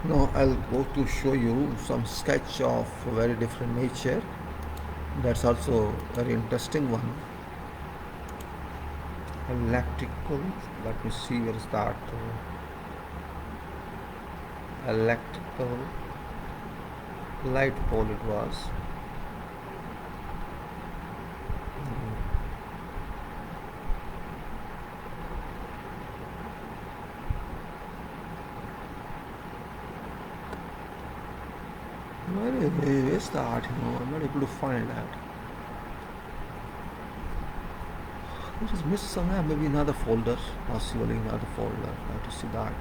Now I'll go to show you some sketch of very different nature. That's also very interesting one. Electrical. Let me see where is that. Electrical light pole it was. Where is that? I'm not able to find that. It is missed somewhere. Maybe another folder. Possibly another folder. I have to see that.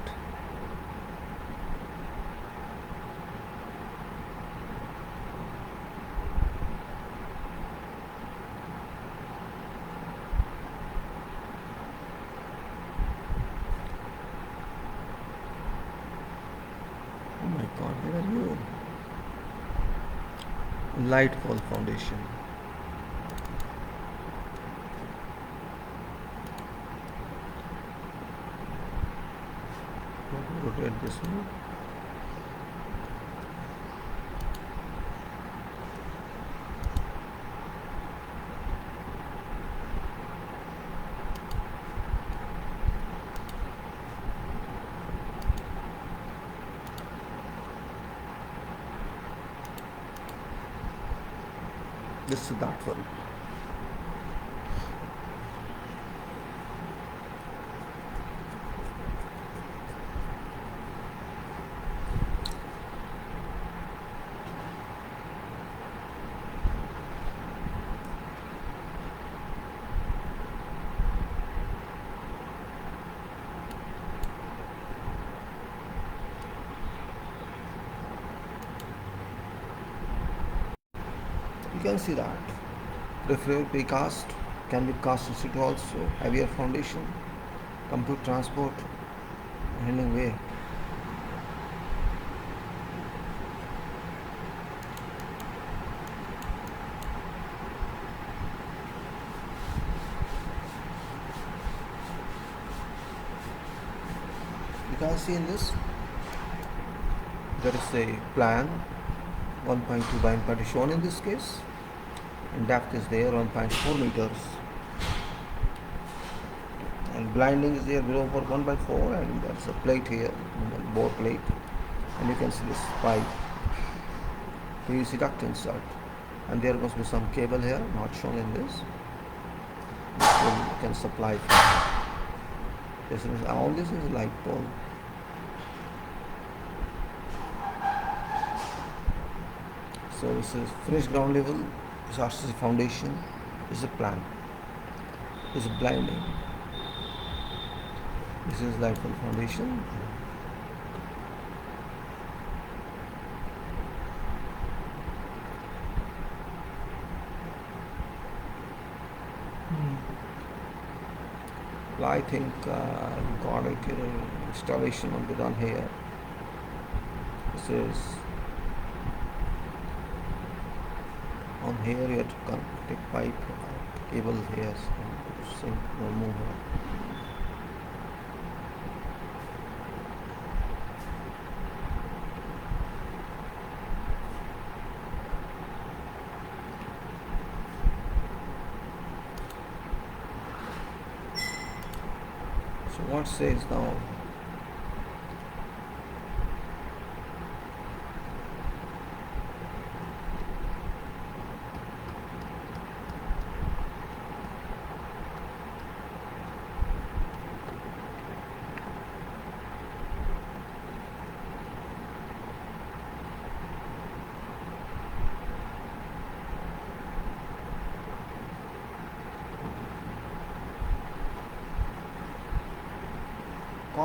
Oh my God, where are you? Light pole foundation. Rotate this one. This is that one. You can see that. Preferred precast can be cast institute also. Heavier foundation, compute transport, handling way. You can see in this, there is a plan 1.2 by 1.2 shown in this case, and depth is there 1.4 meters, and blinding is there below for 1/4, and there's a plate here, bore plate, and you can see this pipe, PVC duct insert, and there must be some cable here not shown in this, which you can supply from. This is, all this is light pole. So this is finished ground level, this is RCC foundation, this is a plan, this is blinding, this is light pole foundation. I think got it, installation will be done here. This is on here, you have to connect pipe cable here, so sync or move here. So what says now?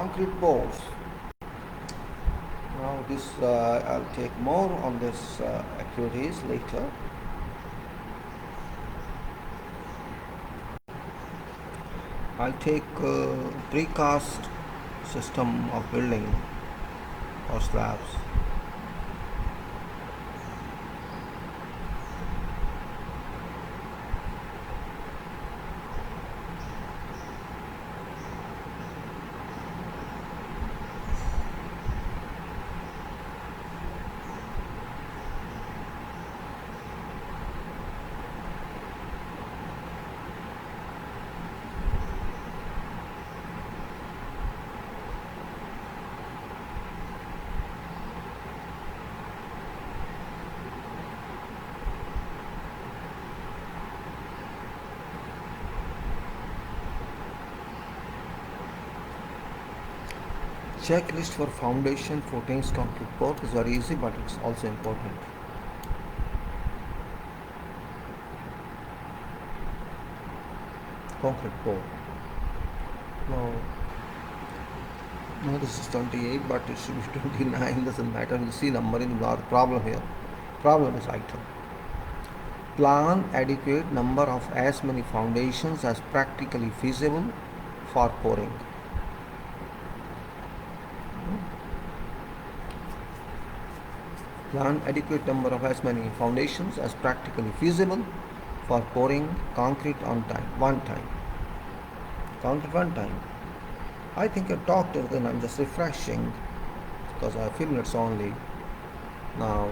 concrete boards. Now this I'll take more on this activities later. I'll take precast system of building or slabs. Checklist for foundation footings concrete board is very easy, but it's also important. Concrete board. Now this is 28, but it should be 29. Doesn't matter. We'll see number in the problem here. Problem is item. Plan adequate number of as many foundations as practically feasible for pouring. Plan adequate number of as many foundations as practically feasible for pouring concrete on time. One time. Concrete one time. I think I talked it, then I'm just refreshing because I have 5 minutes only. Now,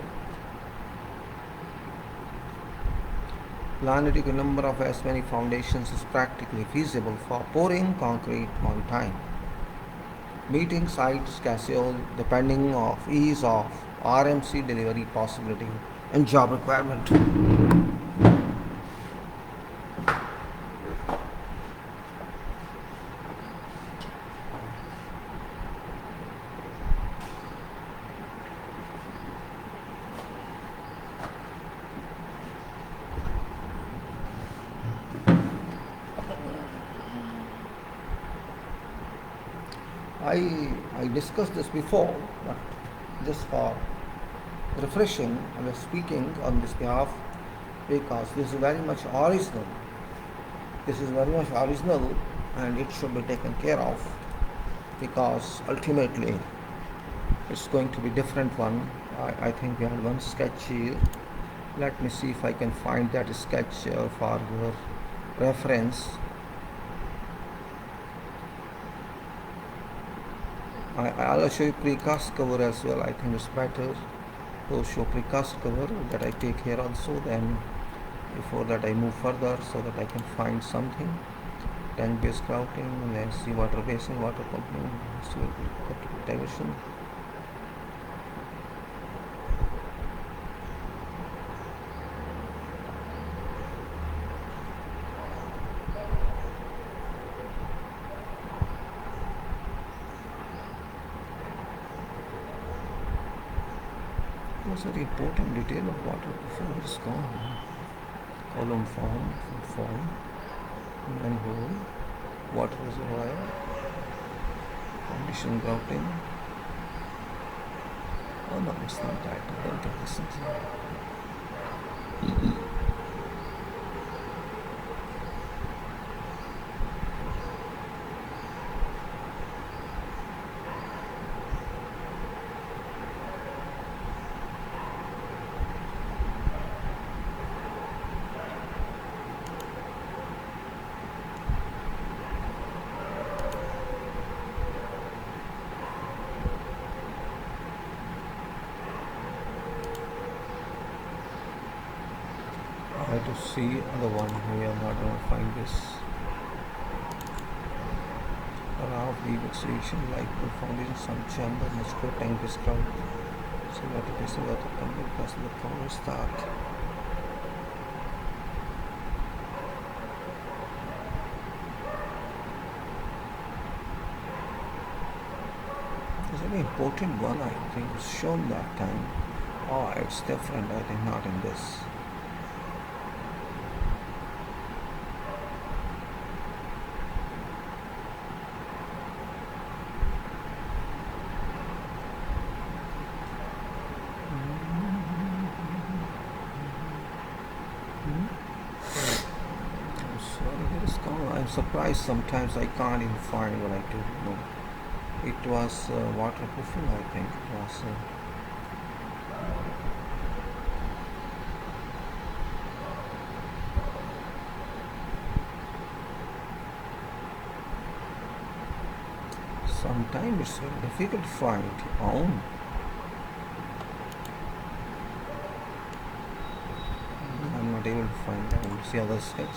plan adequate number of as many foundations as practically feasible for pouring concrete on time. Meeting site schedule depending on ease of RMC delivery possibility and job requirement. I discussed this before, but just for refreshing, I was speaking on this behalf because this is very much original. This is very much original and it should be taken care of because ultimately it's going to be different one. I think we had one sketch here. Let me see if I can find that sketch for your reference. I'll show you precast cover as well. I think it's better to show precast cover that I take here also, then before that I move further so that I can find something. Tank base grouting, and then see water basin, water pumping, diversion. Was an important detail of water before it's gone. Column form, manhole, water reservoir, condition grouting. Oh no, it's not that. I don't think this is I have to see the one here. I'm not going to find this. Around the exhibition, like the foundation, some chamber, must go tank this crowd. So what it is, what the company plus the power start. It's a very important one, I think. It's shown that time. Oh, it's different, I think, not in this. I'm surprised sometimes I can't even find what I do. No, it was waterproofing. I think it was. Sometimes it's very difficult to find own. I'm not able to find that. We'll see other sketch.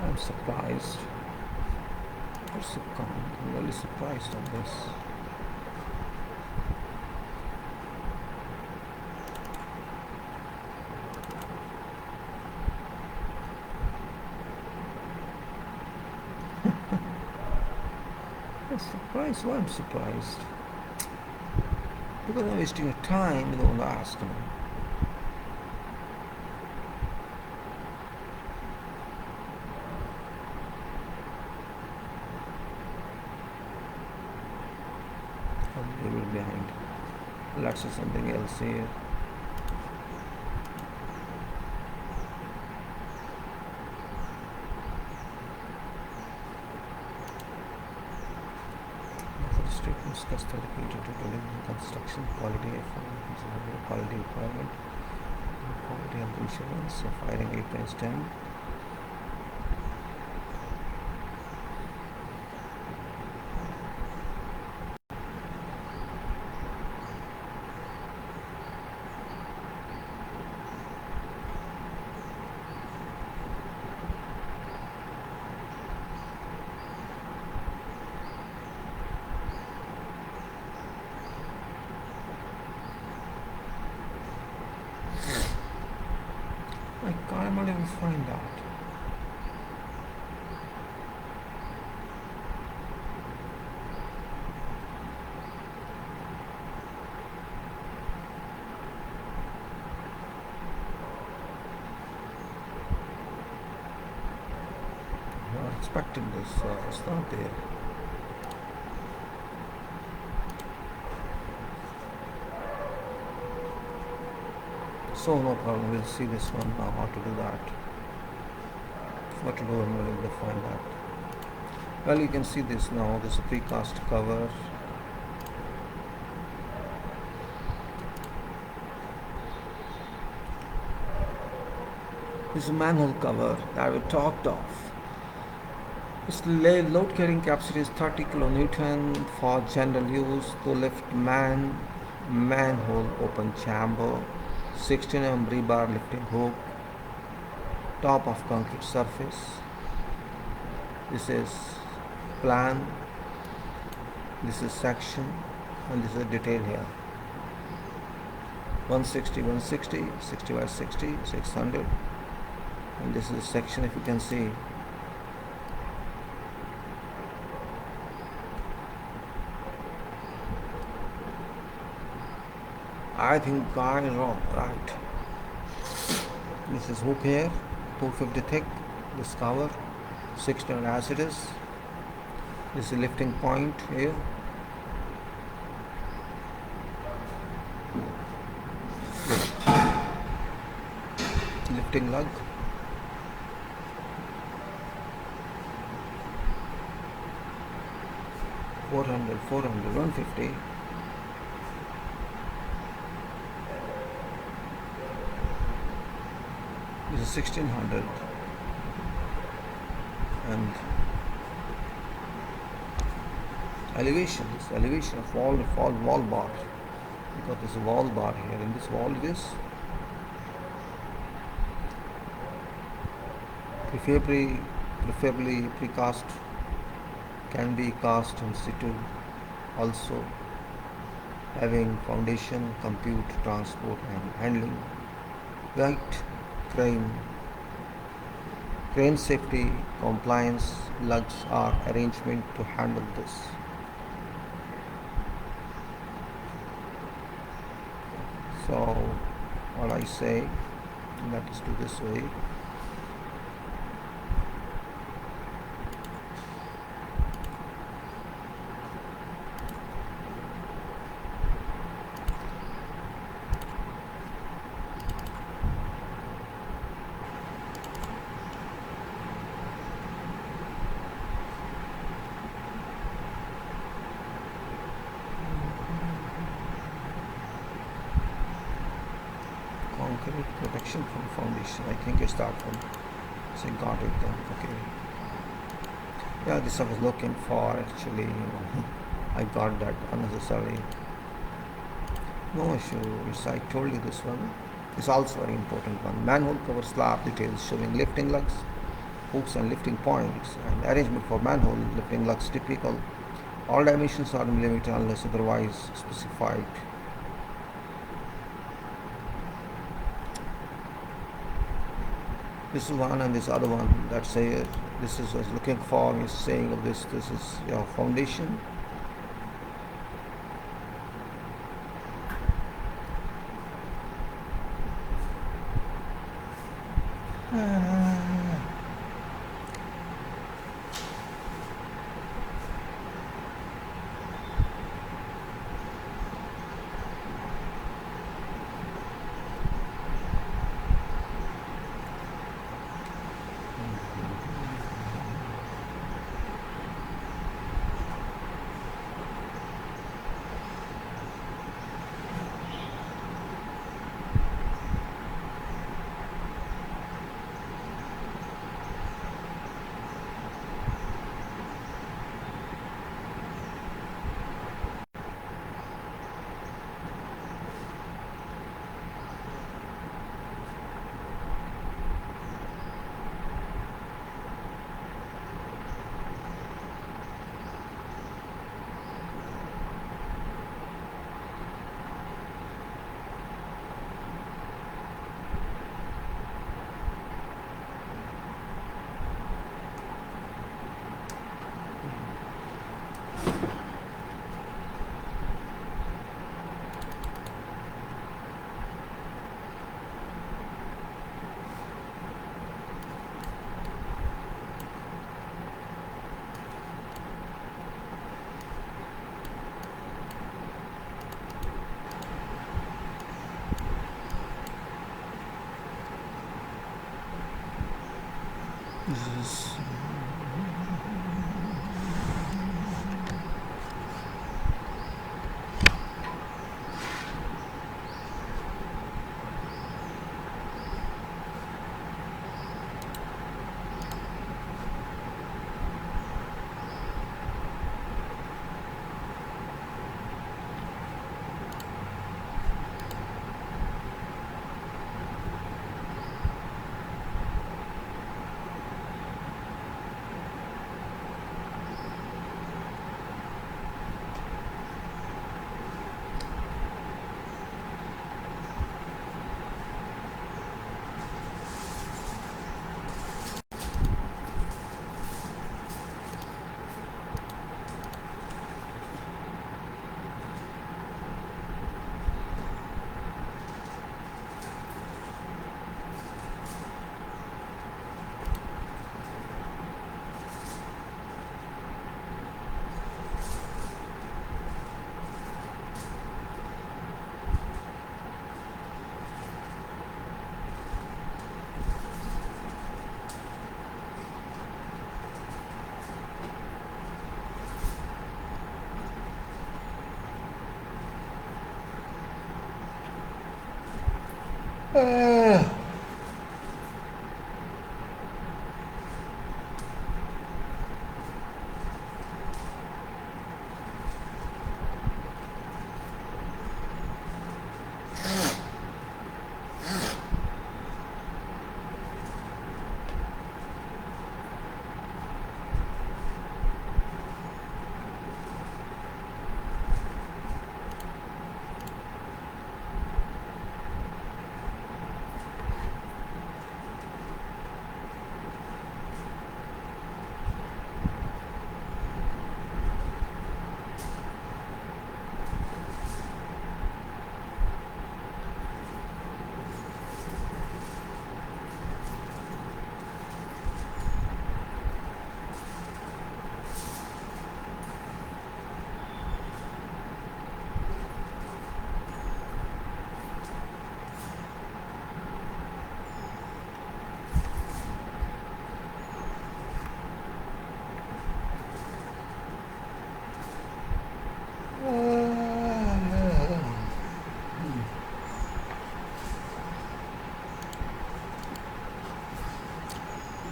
I'm surprised. I'm really surprised on this. I'm surprised. Why I'm surprised? Because I'm wasting your time. You don't ask me. I'm a little behind. Let's see something else here. Statements dedicated to delivering construction quality quality requirement, quality health insurance, so firing 8.10. I can't even find out. I was expecting this, it's not there. So no problem, we'll see this one now, how to do that. What to do, I'm not able to find that. Well, you can see this now, this is a precast cover. This is a manhole cover that we talked of. Its load carrying capacity is 30 kilonewton for general use to lift manhole open chamber, 16 mm rebar lifting hook, top of concrete surface. This is plan, this is section, and this is detail here. 160, 160, 60 by 60, 600, and this is a section, if you can see. I think I is wrong, right? This is hook here, 250 thick, this cover, 600 as it is. This is lifting point here. Lifting lug. $400, $150. This is 1600, and elevation of wall bar. We got this wall bar here. In this wall, it is preferably precast, can be cast in situ, also having foundation, compute, transport and handling. Right, crane safety compliance lugs are arrangement to handle this. So what I say, let us do this way. Concrete protection from foundation. I think it's that one. So I got it then. Okay. Yeah, this I was looking for actually. I got that unnecessarily. No issue. I told you this one. It's also very important one. Manhole cover slab details showing lifting lugs, hooks and lifting points, and arrangement for manhole lifting lugs typical. All dimensions are millimeter unless otherwise specified. This is one and this other one that say this is what I was looking for is saying of this is your foundation. This is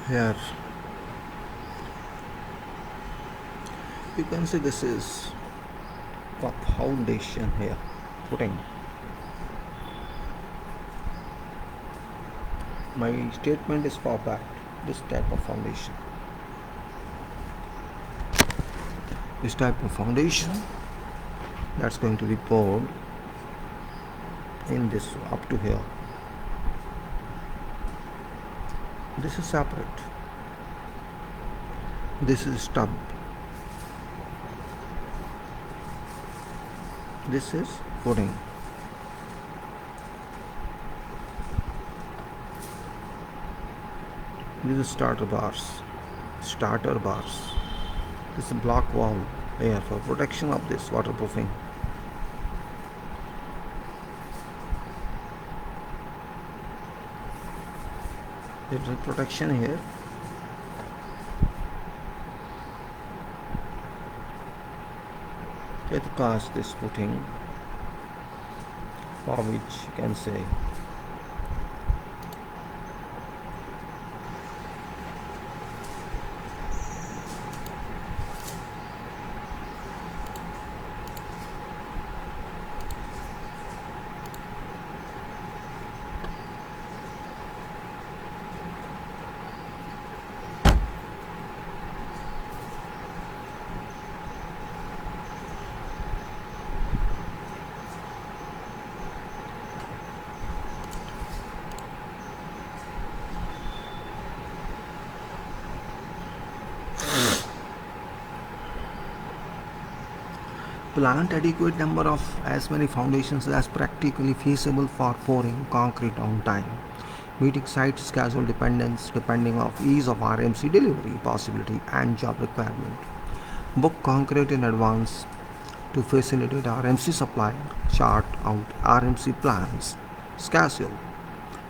Here you can see this is the foundation here footing. My statement is for that this type of foundation. This type of foundation that's going to be poured in this up to here. This is separate. This is stub. This is footing. This is starter bars. This is a block wall here for protection of this waterproofing. There is a protection here. It casts this footing, for which you can say plant adequate number of as many foundations as practically feasible for pouring concrete on time, meeting site schedule dependence depending on ease of RMC delivery possibility and job requirement. Book concrete in advance to facilitate RMC supply, chart out RMC plans, schedule.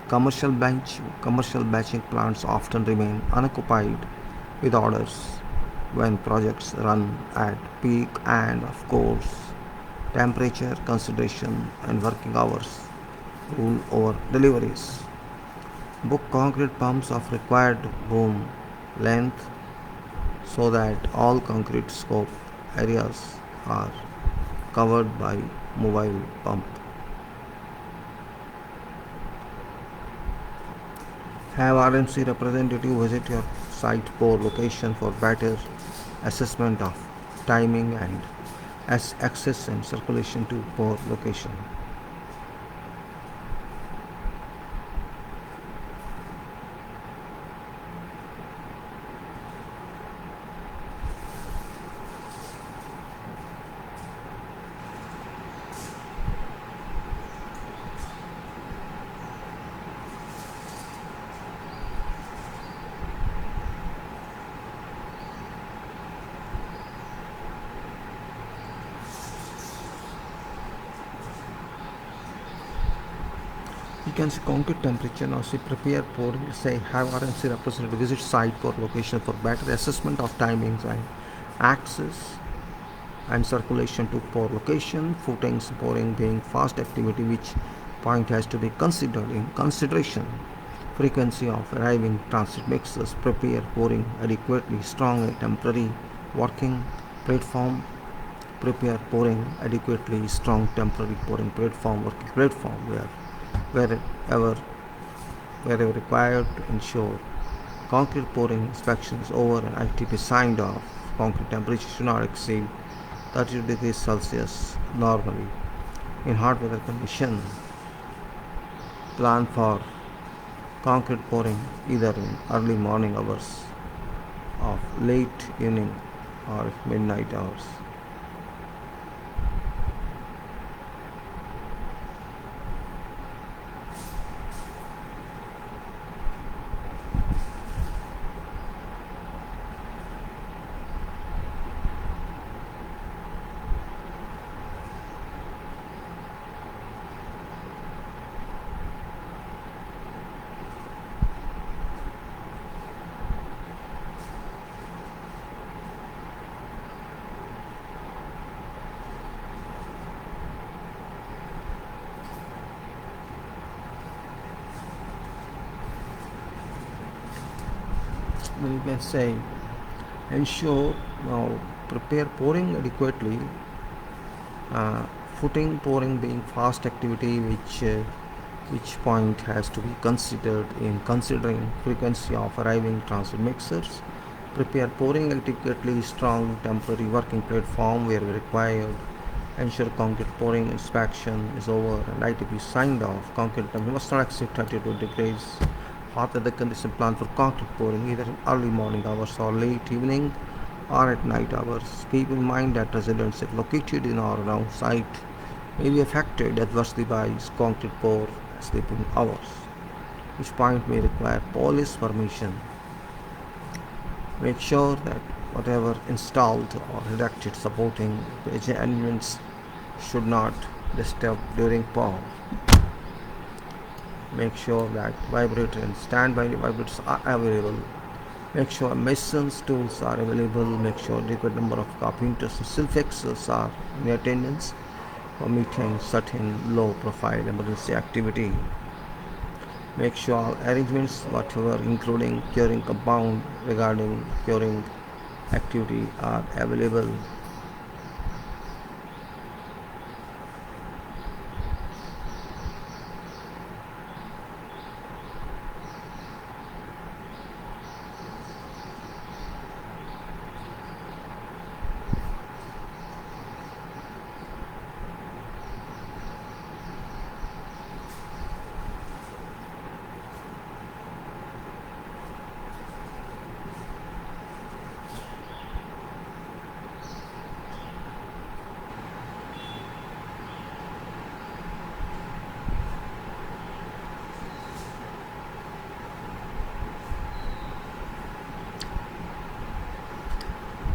Commercial batching plants often remain unoccupied with orders when projects run at peak, and of course temperature consideration and working hours rule over deliveries. Book concrete pumps of required boom length so that all concrete scope areas are covered by mobile pump. Have RMC representative visit your site pour location for better assessment of timing and access and circulation to pour location. You can see concrete temperature. Now see prepare pour. Say have RMC representative visit site for location for better assessment of timings and access and circulation to pour location. Footings pouring being fast activity, which point has to be considered in consideration. Frequency of arriving transit mixers. Prepare pouring adequately strong temporary working platform. Prepare pouring adequately strong temporary pouring platform working platform wherever required to ensure concrete pouring inspection is over and ITP signed off. Concrete temperature should not exceed 30 degrees Celsius normally. In hot weather condition, plan for concrete pouring either in early morning hours of late evening or midnight hours. we may say, ensure prepare pouring adequately. uh, Footing pouring being fast activity, which point has to be considered in considering frequency of arriving transfer mixers. Prepare pouring adequately strong temporary working platform where required. Ensure concrete pouring inspection is over and ITP signed off. Concrete must not exceed 32 degrees. What are the condition plan for concrete pouring either in early morning hours or late evening or at night hours? Keep in mind that residents if located in or around site may be affected adversely by concrete pour sleeping hours, which point may require police permission. Make sure that whatever installed or erected supporting the elements should not disturb during pour. Make sure that vibrator and standby vibrators are available. Make sure masons tools are available. Make sure adequate number of carpenters and silfixers are in attendance for meeting certain low profile emergency activity. Make sure all arrangements whatever including curing compound regarding curing activity are available.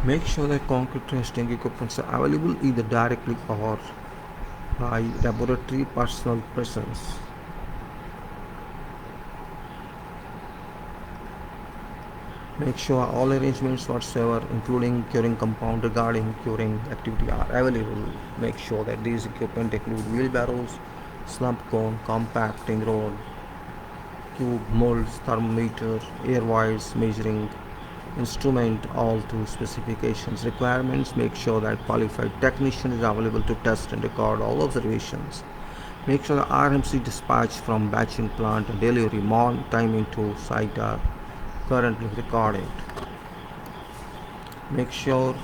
Make sure that concrete testing equipment are available either directly or by laboratory personal presence. Make sure all arrangements whatsoever including curing compound regarding curing activity are available. Make sure that these equipment include wheelbarrows, slump cone, compacting rod, cube molds, thermometer, air wires, measuring instrument, all to specifications requirements. Make sure that qualified technician is available to test and record all observations. Make sure the RMC dispatch from batching plant and delivery timing to site are currently recorded. Make sure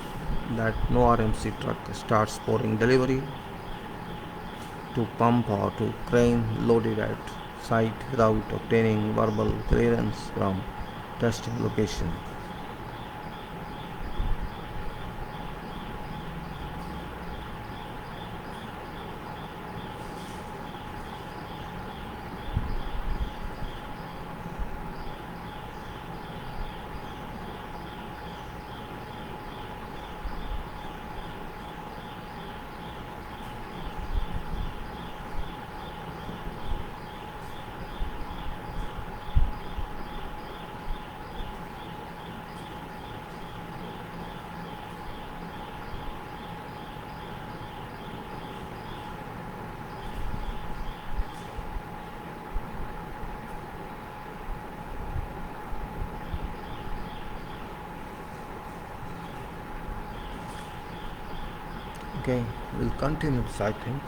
that no RMC truck starts pouring delivery to pump or to crane loaded at site without obtaining verbal clearance from testing location. Okay, we'll continue this, I think.